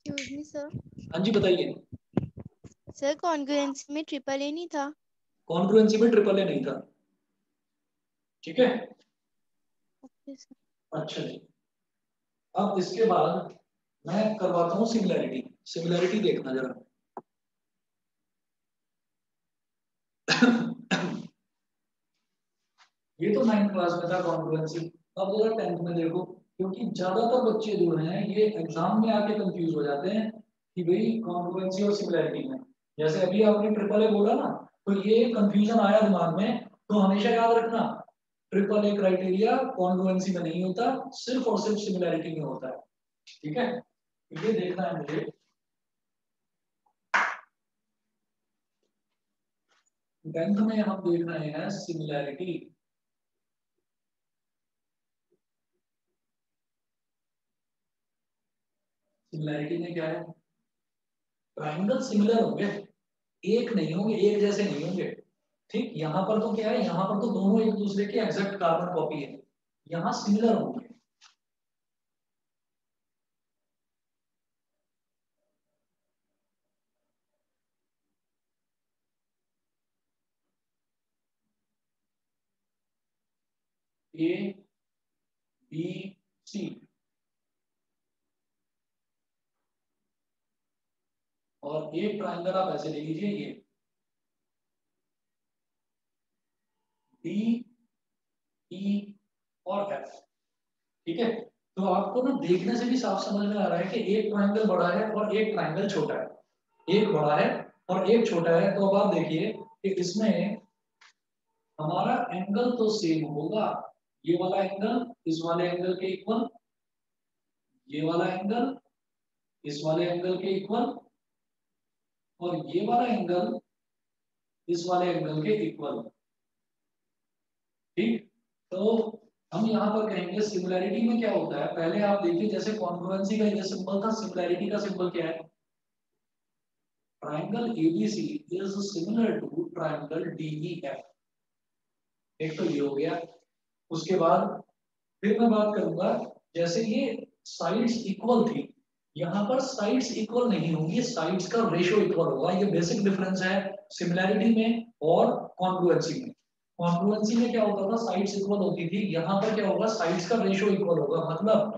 Speaker 2: Excuse me sir.
Speaker 1: हाँ जी बताइए।
Speaker 2: सर कॉन्ग्रुएंसी में ट्रिपल ए नहीं था?
Speaker 1: कॉन्ग्रुएंसी में ट्रिपल ए नहीं था, ठीक है।
Speaker 2: Okay sir.
Speaker 1: अच्छा जी, अब इसके बाद मैं करवाता हूँ सिमिलैरिटी। सिमिलैरिटी देखना जरा। ये तो 9th क्लास में था कॉन्फ्लुएंसी। अब जरा 10th में देखो, क्योंकि ज्यादातर बच्चे जो हैं ये एग्जाम में आके कंफ्यूज हो जाते हैं कि भाई कॉन्फ्लुएंसी और सिमिलैरिटी में, जैसे अभी आपने ट्रिपल ए बोला ना, तो ये कंफ्यूजन आया दिमाग में, तो हमेशा याद रखना ट्रिपल ए क्राइटेरिया कॉन्फ्लुएंसी में नहीं होता, सिर्फ और सिर्फ सिमिलैरिटी में होता है। ठीक है, ये देखना है मुझे। 10th में हम देख रहे हैं सिमिलैरिटी। सिमिलैरिटी में क्या है? ट्राइंगल सिमिलर होंगे, एक नहीं होंगे, एक जैसे नहीं होंगे। ठीक, यहाँ पर तो क्या है, यहाँ पर तो दोनों एक दूसरे के एग्जैक्ट कार्बन कॉपी है, यहाँ सिमिलर होंगे। ए बी सी, और एक ट्राइंगल आप ऐसे ले लीजिए, ये डी ई और एफ। ठीक है, तो आपको ना देखने से भी साफ समझ में आ रहा है कि एक ट्राइंगल बड़ा है और एक ट्राइंगल छोटा है, एक बड़ा है और एक छोटा है। तो अब आप देखिए कि इसमें हमारा एंगल तो सेम होगा, ये वाला एंगल इस वाले एंगल के इक्वल, ये वाला एंगल इस वाले एंगल के इक्वल, और ये वाला एंगल इस वाले एंगल के इक्वल। ठीक, तो हम यहाँ पर कहेंगे सिमिलैरिटी में क्या होता है, पहले आप देखिए जैसे कॉन्फ्लुएंसी का ये सिंबल था, सिमिलैरिटी का सिंबल क्या है? Triangle ABC is similar to triangle DEF. एक तो ये हो गया। उसके बाद फिर मैं बात करूंगा, जैसे ये साइड्स इक्वल थी, यहाँ पर साइड्स इक्वल नहीं होंगी, साइड्स का रेशियो इक्वल होगा। ये बेसिक डिफरेंस है सिमिलैरिटी में और कॉन्फ्लुएंसी में। कॉन्फ्लुएंसी में क्या होता था, साइड्स इक्वल होती थी, यहाँ पर क्या होगा, साइड्स का रेशियो इक्वल होगा। मतलब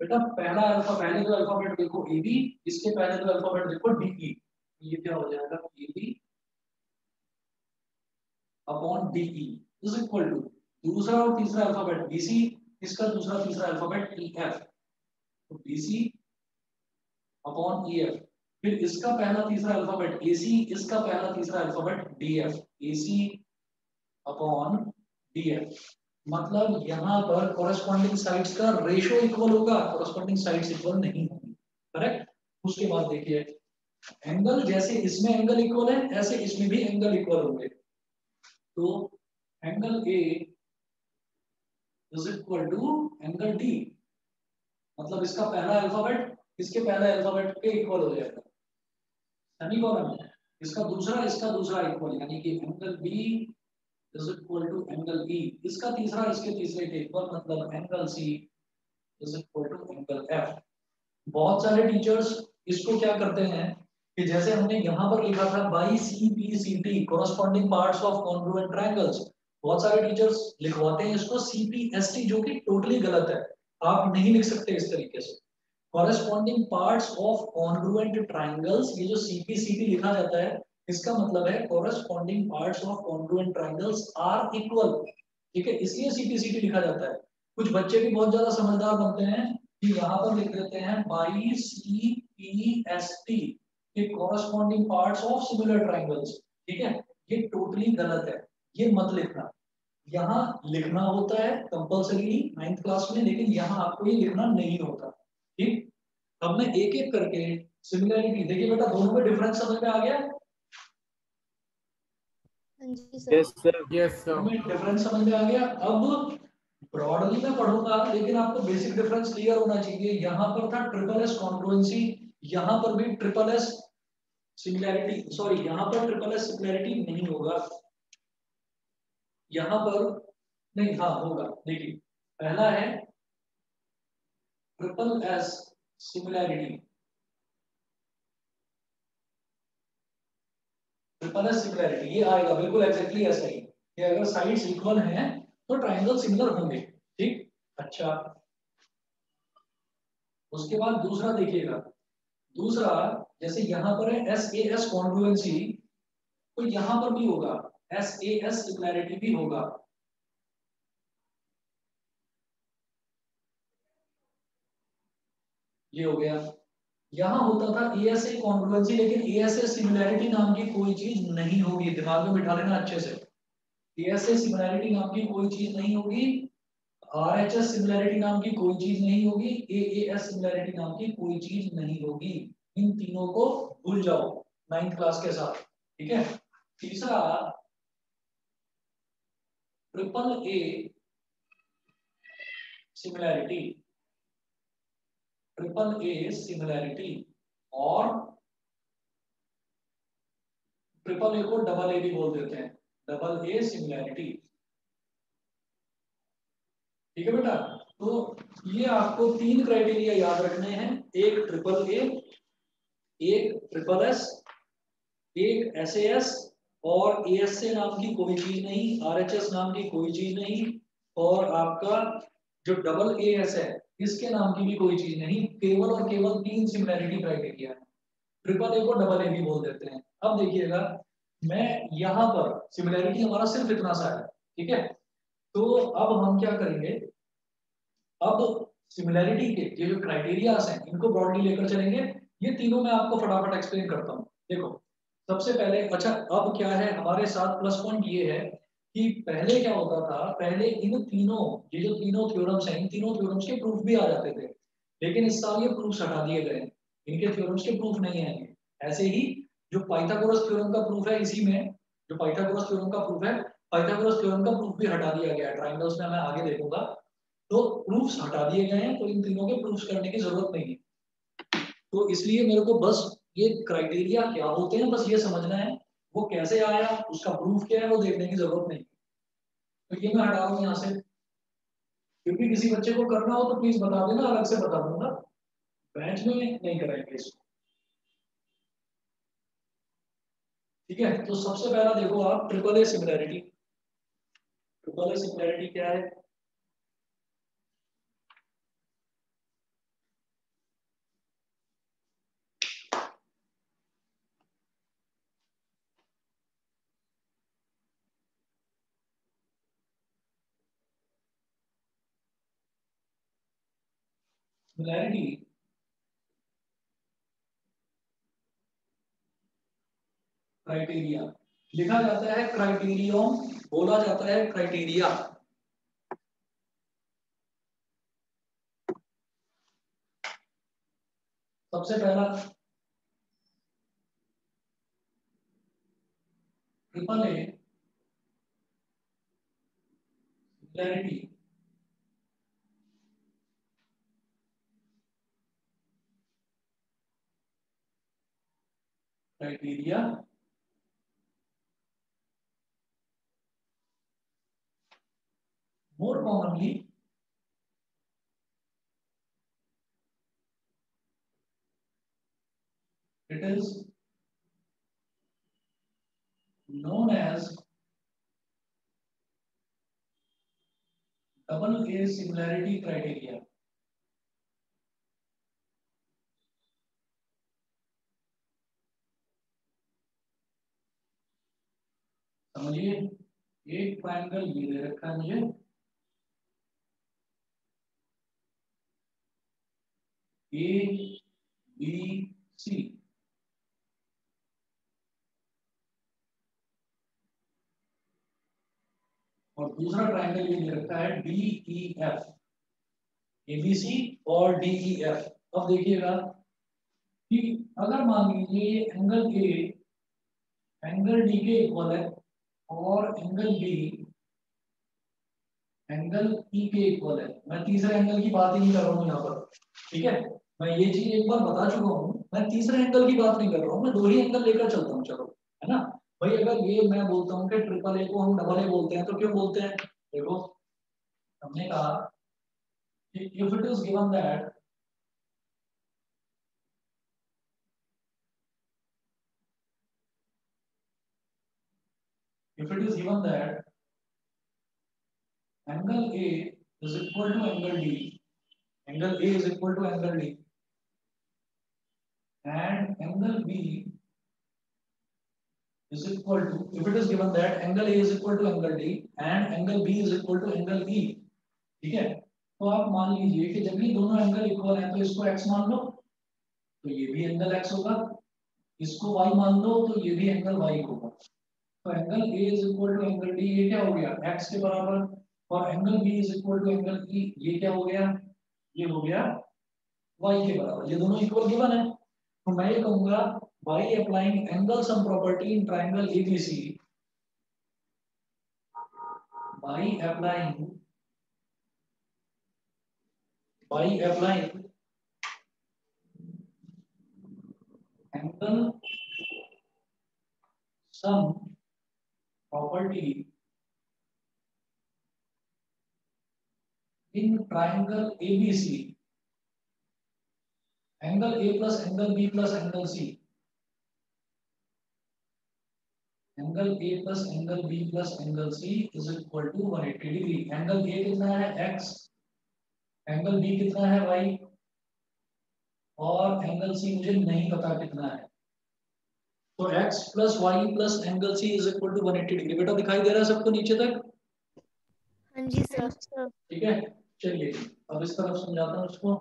Speaker 1: बेटा पहला अल्फा, पहले तो अल्फाबेट देखो ए बी, इसके पहले तो अल्फाबेट देखो डी ई, ये क्या हो जाएगा, A B upon D E is equal to दूसरा और तीसरा अल्फाबेट बी सी, इसका दूसरा तीसरा अल्फाबेट ई एफ, तो B C upon E F. फिर इसका पहला तीसरा अल्फाबेट ए सी, इसका पहला तीसरा अल्फाबेट डी एफ, ए सी अपॉन डी एफ। मतलब यहाँ पर कॉरेस्पॉन्डिंग साइड्स का रेशियो इक्वल होगा, कॉरेस्पॉन्डिंग साइड्स इक्वल नहीं होंगी। करेक्ट। उसके बाद देखिए एंगल, जैसे इसमें एंगल इक्वल है ऐसे इसमें भी एंगल इक्वल होंगे। तो angle A is equal to angle D, मतलब इसका पहला अल्फाबेट इसके पहले अल्फाबेट के इक्वल हो जाएगा, सेमीकोलन। इसका दूसरा इक्वल, यानी कि angle B is equal to angle E, इसका तीसरा इसके तीसरे के इक्वल, मतलब angle C is equal to angle F. बहुत सारे टीचर्स इसको क्या करते हैं कि जैसे हमने यहाँ पर लिखा था by C P C T corresponding parts of congruent triangles, बहुत सारे टीचर्स लिखवाते हैं इसको सी पी एस टी, जो कि टोटली गलत है। आप नहीं लिख सकते इस तरीके से। Corresponding parts of congruent triangles, ये जो सी पी सी टी लिखा जाता है, इसका मतलब है corresponding parts of congruent triangles are equal. ठीक है, इसलिए सी पी सी टी लिखा जाता है। कुछ बच्चे भी बहुत ज्यादा समझदार बनते हैं कि यहाँ पर लिख देते हैं by C P S T के corresponding parts of similar triangles. ठीक है, ये टोटली गलत है, ये मत लिखना। यहाँ लिखना होता है कंपल्सरी 9th क्लास में, लेकिन यहाँ आपको ये लिखना नहीं होता। ठीक, अब मैं एक एक करके सिमिलरिटी देखिए बेटा, दोनों में डिफरेंस समझ में आ गया?
Speaker 2: हाँ जी sir.
Speaker 3: Yes sir, yes sir.
Speaker 1: में डिफरेंस समझ में आ गया। अब ब्रॉडली मैं पढ़ूंगा, लेकिन आपको बेसिक डिफरेंस क्लियर होना चाहिए। यहाँ पर था ट्रिपल एस कॉन्ग्रुएंसी, यहाँ पर भी ट्रिपल एस सिमिलैरिटी, सॉरी यहाँ पर ट्रिपल एस सिमिलैरिटी नहीं होगा, यहाँ पर नहीं, हाँ होगा। देखिए पहला है triple S similarity, triple S similarity ये आएगा बिल्कुल एग्जैक्टली ऐसा ही कि अगर साइड्स इक्वल हैं तो ट्रायंगल सिमिलर होंगे। ठीक, अच्छा उसके बाद दूसरा देखिएगा, दूसरा जैसे यहां पर है एस ए एस कॉन्ग्रुएंसी, तो यहां पर भी होगा एस ए एस सिमिलैरिटी भी होगा। ये हो गया। यहां होता था ए एस ए कॉन्ग्रुएंसी, लेकिन ए एस ए सिमिलैरिटी नाम की कोई चीज नहीं होगी, दिमाग में बिठा लेना अच्छे से। ए एस ए सिमिलैरिटी नाम की कोई चीज नहीं होगी, आर एच एस सिमिलैरिटी नाम की कोई चीज नहीं होगी, ए एस सिमिलैरिटी नाम की कोई चीज नहीं होगी। इन तीनों को भूल जाओ 9th क्लास के साथ, ठीक है। तीसरा triple A similarity, triple A similarity और ट्रिपल ए को डबल ए भी बोल देते हैं, डबल ए सिमिलैरिटी, ठीक है बेटा। तो ये आपको 3 क्राइटेरिया याद रखने हैं, एक ट्रिपल ए, एक ट्रिपल एस, एक एस एस, और ए एस ए नाम की कोई चीज नहीं, आर एच एस नाम की कोई चीज नहीं, और आपका जो डबल ए एस है इसके नाम की भी कोई चीज नहीं, केवल और केवल 3 सिमिलैरिटी क्राइटेरिया है। ट्रिपल ए को डबल ए भी बोल देते हैं। अब देखिएगा, मैं यहां पर सिमिलैरिटी हमारा सिर्फ इतना सा है, ठीक है। तो अब हम क्या करेंगे, अब सिमिलैरिटी के ये जो क्राइटेरियाज हैं इनको ब्रॉडली लेकर चलेंगे। ये तीनों मैं आपको फटाफट एक्सप्लेन करता हूँ। देखो सबसे पहले, अच्छा अब क्या है हमारे साथ प्लस पॉइंट ये है कि पहले क्या होता था, पहले इन तीनों, ये जो तीनों थ्योरम्स हैं इन तीनों थ्योरम्स के प्रूफ भी आ जाते थे, लेकिन इस साल ये प्रूफ हटा दिए गए हैं, इनके थ्योरम्स के प्रूफ नहीं आएंगे। ऐसे ही जो पाइथागोरस थ्योरम का प्रूफ है, इसी में जो पाइथागोरस थ्योरम का प्रूफ है, पाइथागोरस थ्योरम का प्रूफ भी हटा दिया गया है, ट्राइंगल्स में मैं आगे देखूंगा। तो प्रूफ्स हटा दिए गए हैं, तो इन तीनों के प्रूफ्स करने की जरूरत नहीं है। तो इसलिए मेरे को बस ये क्राइटेरिया क्या होते हैं बस ये समझना है, वो कैसे आया, उसका प्रूफ क्या है वो देखने की जरूरत नहीं। तो ये मैं हटा रहा हूँ यहाँ से, क्योंकि किसी बच्चे को करना हो तो प्लीज बता देना, अलग से बता दूंगा, बैच में नहीं कराएंगे इसको, ठीक है। तो सबसे पहला देखो आप triple A similarity, triple A similarity क्या है। सिमिलैरिटी क्राइटेरिया लिखा जाता है क्राइटेरियन, बोला जाता है क्राइटेरिया। सबसे पहला triple A similarity criteria more commonly it is known as double A similarity criteria। समझिए, एक ट्रायंगल ये दे रखा है मुझे, ए बी सी, और दूसरा ट्रायंगल ये दे रखा है D E F, A B C और डी ई एफ। अब देखिएगा कि अगर मान लीजिए ये एंगल ए एंगल डी के इक्वल है और एंगल बी एंगल ई के इक्वल है, मैं तीसरे एंगल की बात ही नहीं कर रहा हूँ यहाँ पर, ठीक है। मैं ये चीज एक बार बता चुका हूँ, मैं तीसरे एंगल की बात नहीं कर रहा हूँ, मैं दो ही एंगल लेकर चलता हूँ, चलो, है ना भाई। अगर ये मैं बोलता हूँ कि ट्रिपल ए को हम डबल ए बोलते हैं, तो क्यों बोलते हैं, देखो हमने कहा कि if it is given that if it is given that angle A is equal to angle D angle A is equal to angle D and angle B is equal to, if it is given that angle A is equal to angle D and angle B is equal to angle E, ठीक है, तो आप मान लीजिए कि जब ये दोनों एंगल इक्वल हैं तो इसको x मान लो तो ये भी एंगल x होगा, इसको y मान लो तो ये भी एंगल y होगा। तो angle A is equal to angle D ये क्या हो गया x के बराबर, और angle B is equal to angle E ये क्या हो गया, ये हो गया y के बराबर। ये दोनों इक्वल गिवन है तो मैं ये कहूंगा by applying angle sum property in triangle ABC, by applying angle sum property in triangle ABC, angle A plus angle B plus angle C, angle A plus angle B plus angle C is equal to 180 degree. Angle A कितना है x, angle B कितना है y, और angle C मुझे नहीं पता कितना है, तो x plus y plus angle C is equal to 180 degree. बेटा दिखाई दे रहा है सबको नीचे तक?
Speaker 2: हाँ जी सर।
Speaker 1: ठीक है, चलिए अब इस तरफ समझाता हूँ उसको।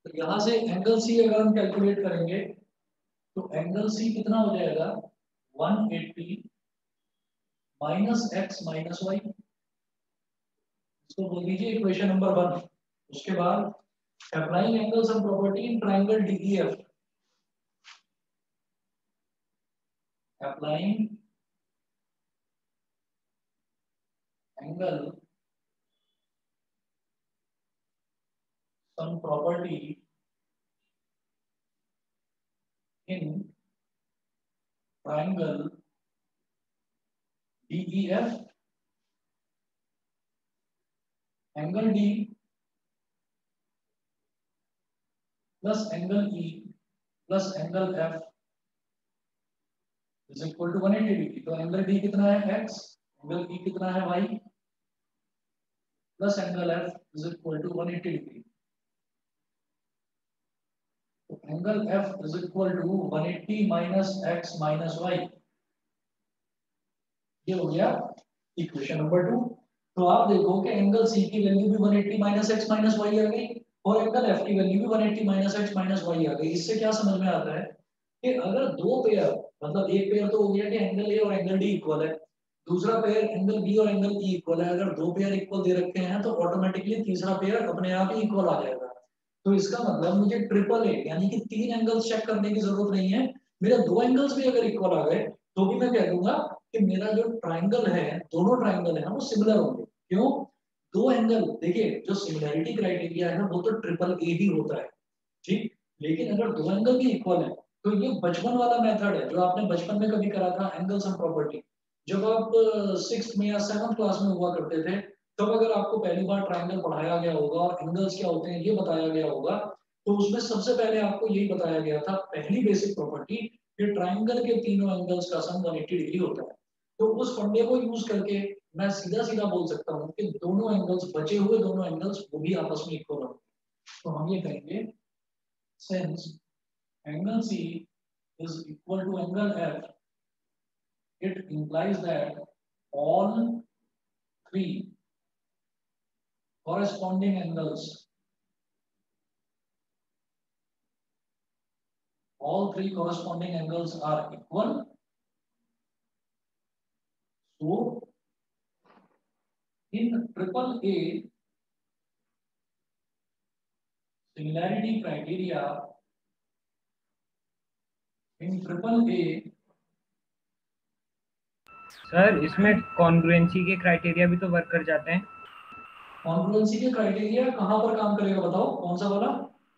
Speaker 1: तो यहां से एंगल सी अगर हम कैलकुलेट करेंगे तो एंगल सी कितना हो जाएगा 180 माइनस एक्स माइनस वाई, इसको बोल दीजिए इक्वेशन नंबर 1। उसके बाद applying angle sum property in triangle DEF, applying angle sum property in triangle DEF, angle D plus angle E plus angle F is equal to 180 degree. तो angle D कितना है x, angle E कितना है y, plus angle F is equal to 180 degree. तो angle F is equal to 180 minus x minus y, ये हो गया equation number 2। तो आप देखो कि एंगल सी की वैल्यू भी 180 माइनस एक्स माइनस वाई आ गई और एंगल एफ की वैल्यू भी 180 माइनस एक्स माइनस वाई आ गई। इससे क्या समझ में आता है कि अगर दो पेयर, मतलब एक पेयर तो हो गया कि एंगल ए और एंगल डी इक्वल है, दूसरा पेयर एंगल बी और एंगल ई इक्वल है, अगर दो पेयर इक्वल दे रखे हैं तो ऑटोमेटिकली तीसरा पेयर अपने आप ही इक्वल आ जाएगा। तो इसका मतलब मुझे ट्रिपल ए यानी कि 3 एंगल्स चेक करने की जरूरत नहीं है, मेरे दो एंगल्स भी अगर इक्वल आ गए तो भी मैं कह दूंगा कि मेरा जो ट्राइंगल है, दोनों ट्राइंगल है ना वो सिमिलर होंगे। क्यों? दो एंगल, देखिए जो सिमिलैरिटी क्राइटेरिया है वो तो ट्रिपल ए ही होता है, ठीक। लेकिन अगर दो एंगल भी इक्वल है तो ये बचपन वाला मेथड है जो आपने बचपन में कभी करा था, एंगल सम प्रॉपर्टी। जब आप 6th में या 7th क्लास में हुआ करते थे तब अगर आपको पहली बार ट्राइंगल पढ़ाया गया होगा और एंगल्स क्या होते हैं ये बताया गया होगा, तो उसमें सबसे पहले आपको यही बताया गया था, पहली बेसिक प्रॉपर्टी, कि ट्राइंगल के तीनों एंगल्स का सम 180 डिग्री होता है। तो उस फंडे को यूज करके मैं सीधा सीधा बोल सकता हूँ कि दोनों एंगल्स, बचे हुए दोनों एंगल्स वो भी आपस में इक्वल होंगे। तो हम ये कहेंगे since angle C is equal to angle F, it implies that all three corresponding angles, are equal. So in triple A similarity criteria, in triple A
Speaker 4: sir इसमें कॉन्ग्रुएंसी के क्राइटेरिया भी तो वर्क कर जाते हैं।
Speaker 1: कॉन्ग्रुएंसी के criteria कहाँ पर काम करेगा बताओ, कौन सा वाला?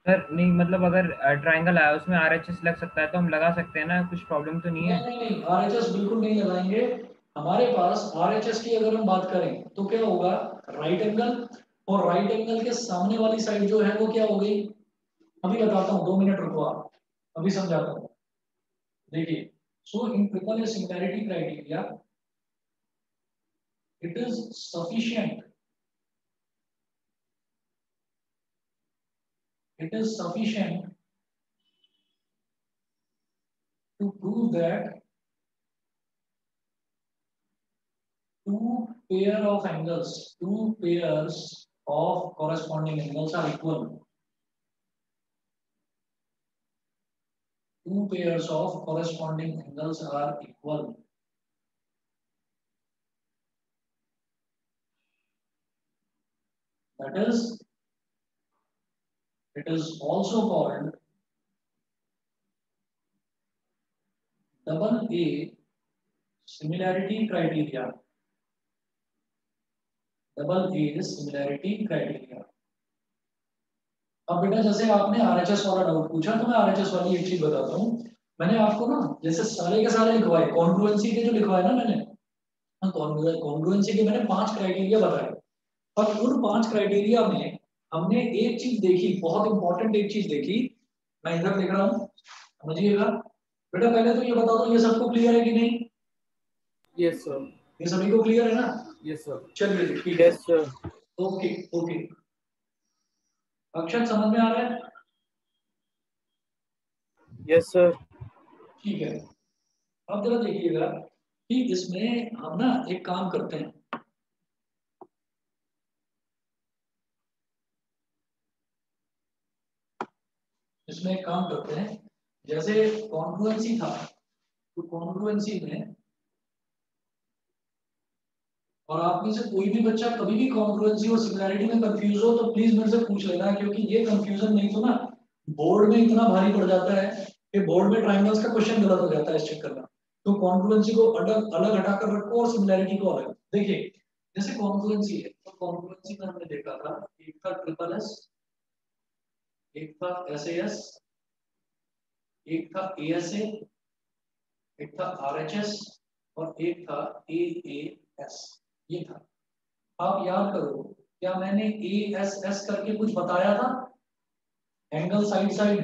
Speaker 4: सर नहीं, मतलब अगर ट्रायंगल आया उसमें आरएचएस लग सकता है तो हम लगा सकते हैं ना, कुछ प्रॉब्लम तो नहीं है?
Speaker 1: नहीं, आरएचएस बिल्कुल नहीं लगाएंगे। हमारे पास आरएचएस की अगर हम बात करें तो क्या होगा, राइट एंगल, और राइट एंगल के सामने वाली साइड जो है वो क्या हो गई, अभी बताता हूँ, 2 मिनट रुको आप, अभी समझाता हूँ। देखिए So in triple A similarity criteria, it is sufficient. It is sufficient to prove that two pairs of corresponding angles are equal. Two pairs of corresponding angles are equal. That is, it is also called double A similarity criteria. Double A similarity criteria. अब बेटा जैसे आपने RHS वाला doubt पूछा तो मैं RHS वाली एक चीज बताता हूँ। मैंने आपको ना जैसे सारे के सारे लिखवाए, कॉन्ग्रुएंसी के जो लिखवाए ना मैंने, कॉन्ग्रुएंसी के मैंने 5 क्राइटेरिया बताए। अब उन 5 क्राइटेरिया में हमने एक चीज देखी, बहुत इंपॉर्टेंट एक चीज देखी, मैं इधर लिख रहा हूँ, समझिएगा बेटा। पहले तो ये बता दो, ये सबको क्लियर है कि नहीं?
Speaker 3: Yes sir.
Speaker 1: ये सभी को क्लियर है ना?
Speaker 3: Yes sir.
Speaker 1: चलिए ठीक है।
Speaker 3: Yes sir.
Speaker 1: ओके ओके, अक्षर समझ में आ रहा है?
Speaker 3: Yes sir.
Speaker 1: ठीक है, अब जरा देखिएगा कि इसमें हम ना एक काम करते हैं। इसमें एक काम करते हैं, जैसे कॉन्फ्लुएंसी था तो कॉन्फ्लुएंसी में, और आप में से कोई भी बच्चा कभी भी कॉन्फ्लुएंसी और सिमिलैरिटी में कंफ्यूज हो तो प्लीज मेरे से पूछ लेना, क्योंकि ये कंफ्यूजन नहीं तो ना बोर्ड में इतना भारी पड़ जाता है कि बोर्ड में ट्रायंगल्स का क्वेश्चन गलत हो जाता है इस चक्कर में। तो कॉन्फ्लुएंसी को अलग अलग हटाकर रखो और सिमिलैरिटी को अलग। देखिए जैसे कॉन्फ्लुएंसी है तो कॉन्फ्लुएंसी में हमने देखा था एक था ट्रिपल एस, एक था एसएएस, एक था एएसए, एक था आरएचएस और एक था एएएस। ये था। आप याद करो, क्या मैंने एएसएस करके कुछ बताया था? Angle side side,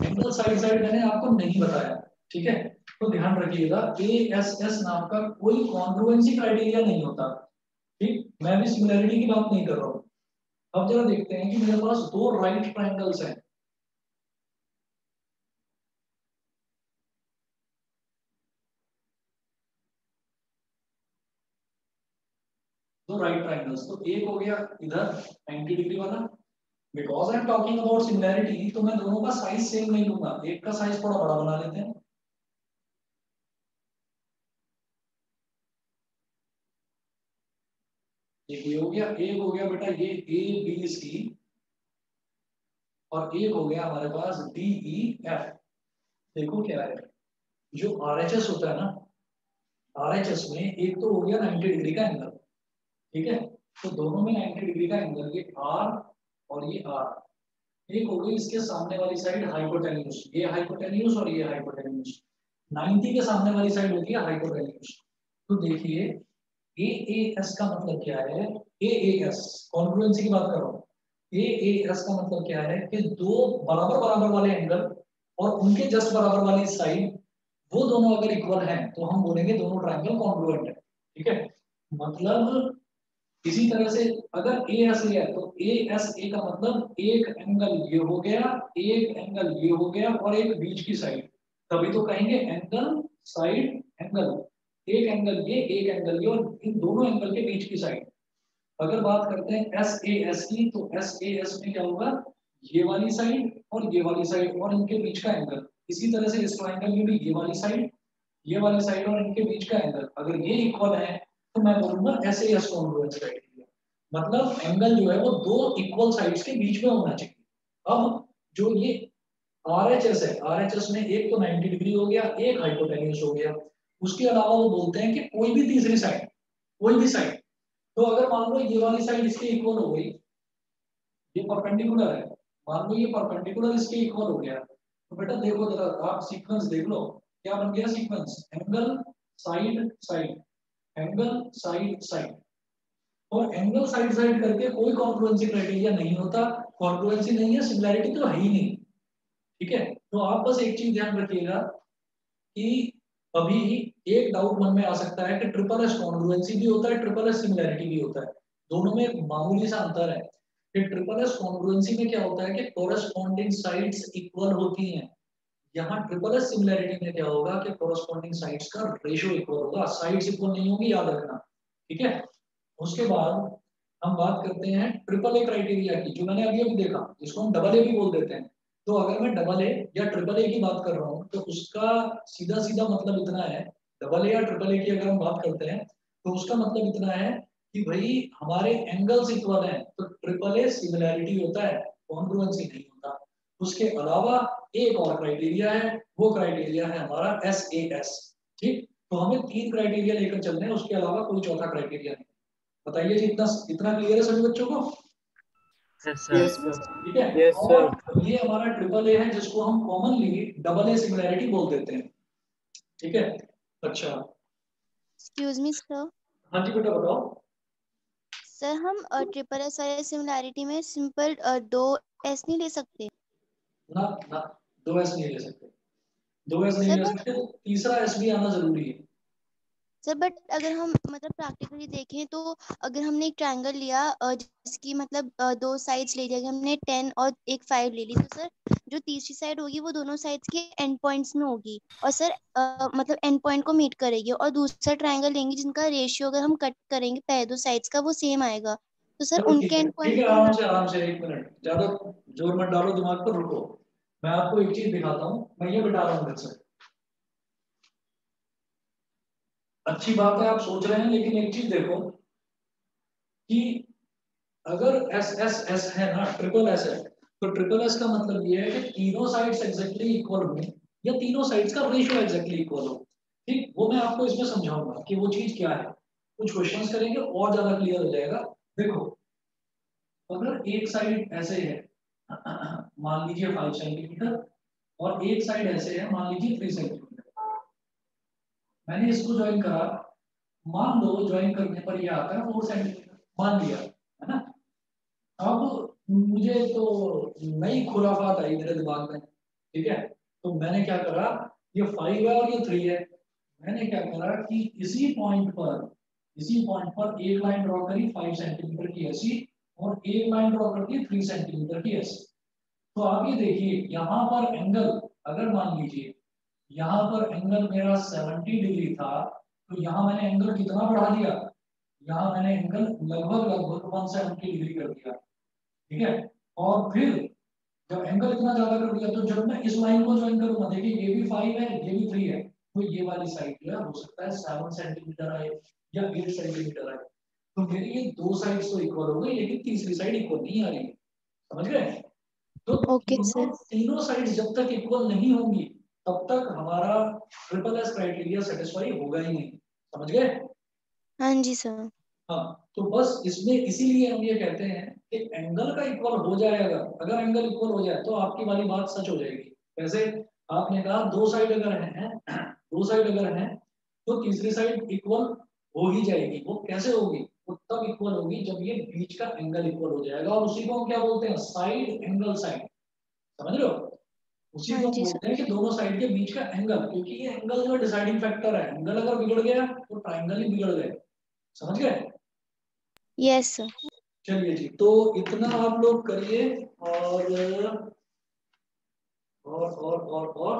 Speaker 1: angle side side मैंने आपको नहीं बताया, ठीक है? तो ध्यान रखिएगा एएसएस नाम का कोई कॉन्ग्रुएंसी क्राइटेरिया नहीं होता, ठीक? मैं भी सिमिलैरिटी की बात नहीं कर रहा हूँ। अब जरा देखते हैं कि मेरे पास 2 राइट ट्रायंगल्स हैं, दो राइट ट्रायंगल्स। तो एक हो गया इधर 90 डिग्री वाला, because I am talking about similarity तो मैं दोनों का साइज सेम नहीं लूंगा, एक का साइज थोड़ा बड़ा बना लेते हैं। एक ये हो गया, एक हो गया बेटा ये ए बी सी, और एक हो गया हमारे पास डी ई एफ। देखो क्या है, जो आरएचएस होता है ना, आरएचएस में एक तो हो गया 90 डिग्री का एंगल, ठीक है? तो दोनों में 90 डिग्री का एंगल, ये आर और ये आर। एक हो गई इसके सामने वाली साइड हाइपोटेन्यूज, ये हाइपोटेन्यूज और ये हाइपोटेन्यूज। 90 के सामने वाली साइड होती है हाइपोटेन्यूज। तो देखिए एएएस का मतलब क्या है? एएएस कॉन्फ्लुएंसी की बात कर रहा हूँ। एएएस का मतलब क्या है कि दो बराबर बराबर वाले एंगल और उनके जस्ट बराबर वाली साइड, वो दोनों अगर इक्वल हैं तो हम बोलेंगे दोनों ट्रायंगल कॉन्ग्रुएंट है, ठीक है? मतलब इसी तरह से अगर ए एस ए है तो ए एस ए का मतलब एक एंगल ये हो गया, एक एंगल ये हो गया और एक बीच की साइड, तभी तो कहेंगे एंगल साइड एंगल। एक एंगल ये, एक एंगल ये, और इन दोनों एंगल के बीच की साइड। अगर बात करते हैं एस ए एस की तो एस ए एस में क्या होगा? ये वाली साइड और ये वाली साइड और इनके बीच का एंगल। इसी तरह से इस ट्रायंगल में भी ये वाली साइड, ये वाली साइड और इनके बीच का एंगल अगर ये इक्वल है तो मैं बोलूंगा S A S congruence criteria. मतलब एंगल जो है वो दो इक्वल साइड्स के बीच में होना चाहिए। अब जो ये आरएचएस है, आरएचएस में एक तो 90 डिग्री हो गया, एक हाइपोटेन्यूज हो गया, उसके अलावा वो बोलते हैं कि कोई भी तीसरी साइड, कोई भी साइड। तो अगर मान लो ये वाली साइड इसके इक्वल हो गई, ये परपेंडिकुलर है, मान लो ये परपेंडिकुलर इसके इक्वल हो गया, तो बेटा देखो जरा आप सीक्वेंस देख लो, क्या बन गया sequence? Angle side side, angle side side. और एंगल साइड साइड करके कोई कॉन्फ्लुएंसी क्राइटेरिया नहीं होता, कॉन्फ्लुएंसी नहीं है, सिमिलैरिटी तो है ही नहीं, ठीक है? तो आप बस एक चीज ध्यान रखिएगा कि अभी एक डाउट मन में आ सकता है कि ट्रिपल एस कॉन्ग्रुएंसी भी होता है, ट्रिपल एस सिमिलैरिटी भी होता है, दोनों में एक मामूली सा अंतर है कि ट्रिपल एस कॉन्ग्रुएंसी में क्या होता है कि कोरस्पॉन्डिंग साइड्स इक्वल होती हैं, यहाँ ट्रिपल एस सिमिलैरिटी में क्या होगा कि कोरस्पॉन्डिंग साइड्स का रेशियो इक्वल होगा, साइड्स इक्वल नहीं होंगी, याद रखना, ठीक है। उसके बाद हम बात करते हैं ट्रिपल ए क्राइटेरिया की, जो मैंने अभी देखा, जिसको हम डबल ए भी बोल देते हैं। तो अगर मैं डबल ए या ट्रिपल ए की बात कर रहा हूँ तो उसका सीधा सीधा मतलब इतना है, डबल ए या ट्रिपल ए की अगर हम बात करते हैं तो उसका मतलब इतना है कि भाई हमारे एंगल्स इक्वल हैं, तो ट्रिपल ए सिमिलैरिटी होता है, कॉन्ग्रुएंसी नहीं होता। उसके अलावा एक और क्राइटेरिया है, वो क्राइटेरिया है हमारा SAS, ठीक। तो हमें 3 क्राइटेरिया लेकर चलने हैं, उसके अलावा कोई चौथा क्राइटेरिया नहीं। बताइए जी, इतना इतना क्लियर है सभी बच्चों को?
Speaker 4: Yes
Speaker 3: yes
Speaker 4: sir.
Speaker 3: सर।
Speaker 1: ठीक है।
Speaker 3: Yes sir.
Speaker 1: और ये हमारा ट्रिपल ए है, जिसको हम कॉमनली डबल ए सिमिलैरिटी बोल देते हैं, ठीक है। अच्छा,
Speaker 2: एक्सक्यूज मी सर।
Speaker 1: हाँ जी बेटा बताओ।
Speaker 2: सर हम ट्रिपल एस सिमिलैरिटी में सिंपल 2S नहीं ले सकते?
Speaker 1: ना ना, 2S नहीं ले सकते, 2S नहीं
Speaker 2: सर
Speaker 1: ले
Speaker 2: बट
Speaker 1: सकते, तो तीसरा S भी आना जरूरी है।
Speaker 2: सर बट अगर हम मतलब प्रैक्टिकली देखें तो अगर हमने एक ट्रायंगल लिया जिसकी मतलब 2 साइड्स ले लिया, हमने 10 और एक 5 ले ली, तो सर जो तीसरी साइड होगी वो दोनों साइड्स के एंड पॉइंट्स में होगी, और सर मतलब एंड पॉइंट को मीट करेगी, और दूसरा ट्रायंगल लेंगे जिनका रेशियो अगर हम कट करेंगे पहले 2 साइड्स का वो सेम आएगा, तो सर
Speaker 1: चलो
Speaker 2: उनके एंड
Speaker 1: ठीक
Speaker 2: पॉइंट
Speaker 1: है,
Speaker 2: को हम
Speaker 1: आराम से 1 मिनट, ज्यादा जोर मत डालो दिमाग पर, रुको। मैं आपको एक चीज दिखाता हूँ, मैं ये बिठा रहा हूँ फिर से। अच्छी बात है आप सोच रहे हैं, लेकिन एक चीज देखो कि अगर S है ना, ट्रिपल एस है, तो ट्रिपल एस का मतलब ये है कि तीनों साइड्स एग्जैक्टली इक्वल हो, या तीनों साइड्स का रेशियो एग्जैक्टली इक्वल हो, ठीक। वो मैं आपको इसमें समझाऊंगा कि वो चीज क्या है, कुछ क्वेश्चंस करेंगे और ज्यादा क्लियर हो जाएगा। देखो, अगर एक साइड ऐसे है मान लीजिए 5 सेंटीमीटर, और एक साइड ऐसे है मान लीजिए 3 सेंटीमीटर, मैंने इसको ज्वाइन करा, मान लो ज्वाइन करने पर ये आता है 4 सेंटीमीटर, मान लिया, है ना। अब मुझे तो नई खुराफात आई मेरे दिमाग में, ठीक है। तो मैंने क्या करा, ये 5 है और ये 3 है, मैंने क्या करा कि इसी पॉइंट पर एक लाइन ड्रॉ करी 5 सेंटीमीटर की ऐसी, और एक लाइन ड्रॉ कर दी 3 सेंटीमीटर की ऐसी। तो आप ये देखिए, यहाँ पर एंगल, अगर मान लीजिए यहाँ पर एंगल मेरा 70 डिग्री था, तो यहाँ मैंने एंगल कितना बढ़ा दिया, यहाँ मैंने एंगल लगभग लगभग 170 डिग्री कर दिया, ठीक है। और फिर जब एंगल इतना ज्यादा कर दिया, तो जब मैं इस लाइन को ज्वाइन करूंगा, देखिए ये भी 5 है ये भी 3 है, तो ये वाली साइड जो है हो सकता है 7 सेंटीमीटर आए या 8 सेंटीमीटर आए, तो मेरी ये 2 साइड्स तो इक्वल हो गई, लेकिन तीसरी साइड इक्वल नहीं आ रही है, समझ गए। तो
Speaker 2: ओके सर।
Speaker 1: तीनों साइड्स जब तक इक्वल नहीं होंगी तब तक हमारा ट्रिपल एस क्राइटेरिया सेटिस्फाई होगा ही नहीं, समझ गए।
Speaker 2: हाँ जी सर।
Speaker 1: हाँ, तो बस इसमें इसीलिए हम ये कहते हैं कि एंगल का इक्वल हो जाएगा, अगर एंगल इक्वल हो जाए तो आपकी वाली बात सच हो जाएगी। वैसे आपने कहा 2 साइड अगर है 2 साइड अगर है तो तीसरी साइड इक्वल हो ही जाएगी। वो कैसे होगी, वो तब इक्वल होगी जब ये बीच का एंगल इक्वल हो जाएगा, और उसी को हम क्या बोलते हैं, साइड एंगल साइड, समझ रहे हो। उसी
Speaker 2: हाँ
Speaker 1: को हम
Speaker 2: जी
Speaker 1: बोलते
Speaker 2: सर।
Speaker 1: हैं कि दोनों साइड के बीच का एंगल, क्योंकि ये एंगल जो डिसाइडिंग फैक्टर है, एंगल अगर बिगड़ गया तो ट्राइंगल ही बिगड़ गए, समझ गए।
Speaker 2: Yes sir.
Speaker 1: चलिए जी, तो इतना आप लोग करिए, और और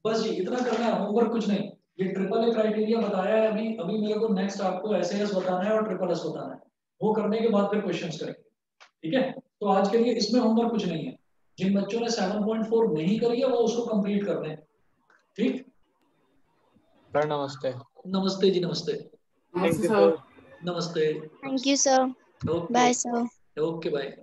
Speaker 1: बस जी इतना करना है, होमवर्क कुछ नहीं। ये ट्रिपल ए क्राइटेरिया बताया है अभी अभी मेरे को, नेक्स्ट आपको SAS बताना है और ट्रिपल एस बताना है, वो करने के बाद फिर क्वेश्चंस करेंगे, ठीक है। तो आज के लिए इसमें होमवर्क कुछ नहीं है, जिन बच्चों ने 7.4 नहीं करी है वो उसको कंप्लीट कर दें, ठीक।
Speaker 5: सर नमस्ते।
Speaker 1: नमस्ते जी, नमस्ते।
Speaker 3: नमस्ते
Speaker 5: थैंक यू
Speaker 3: सर।
Speaker 5: सर।
Speaker 1: नमस्ते।
Speaker 2: Thank you sir.
Speaker 1: Okay,
Speaker 2: bye sir.
Speaker 1: Okay bye.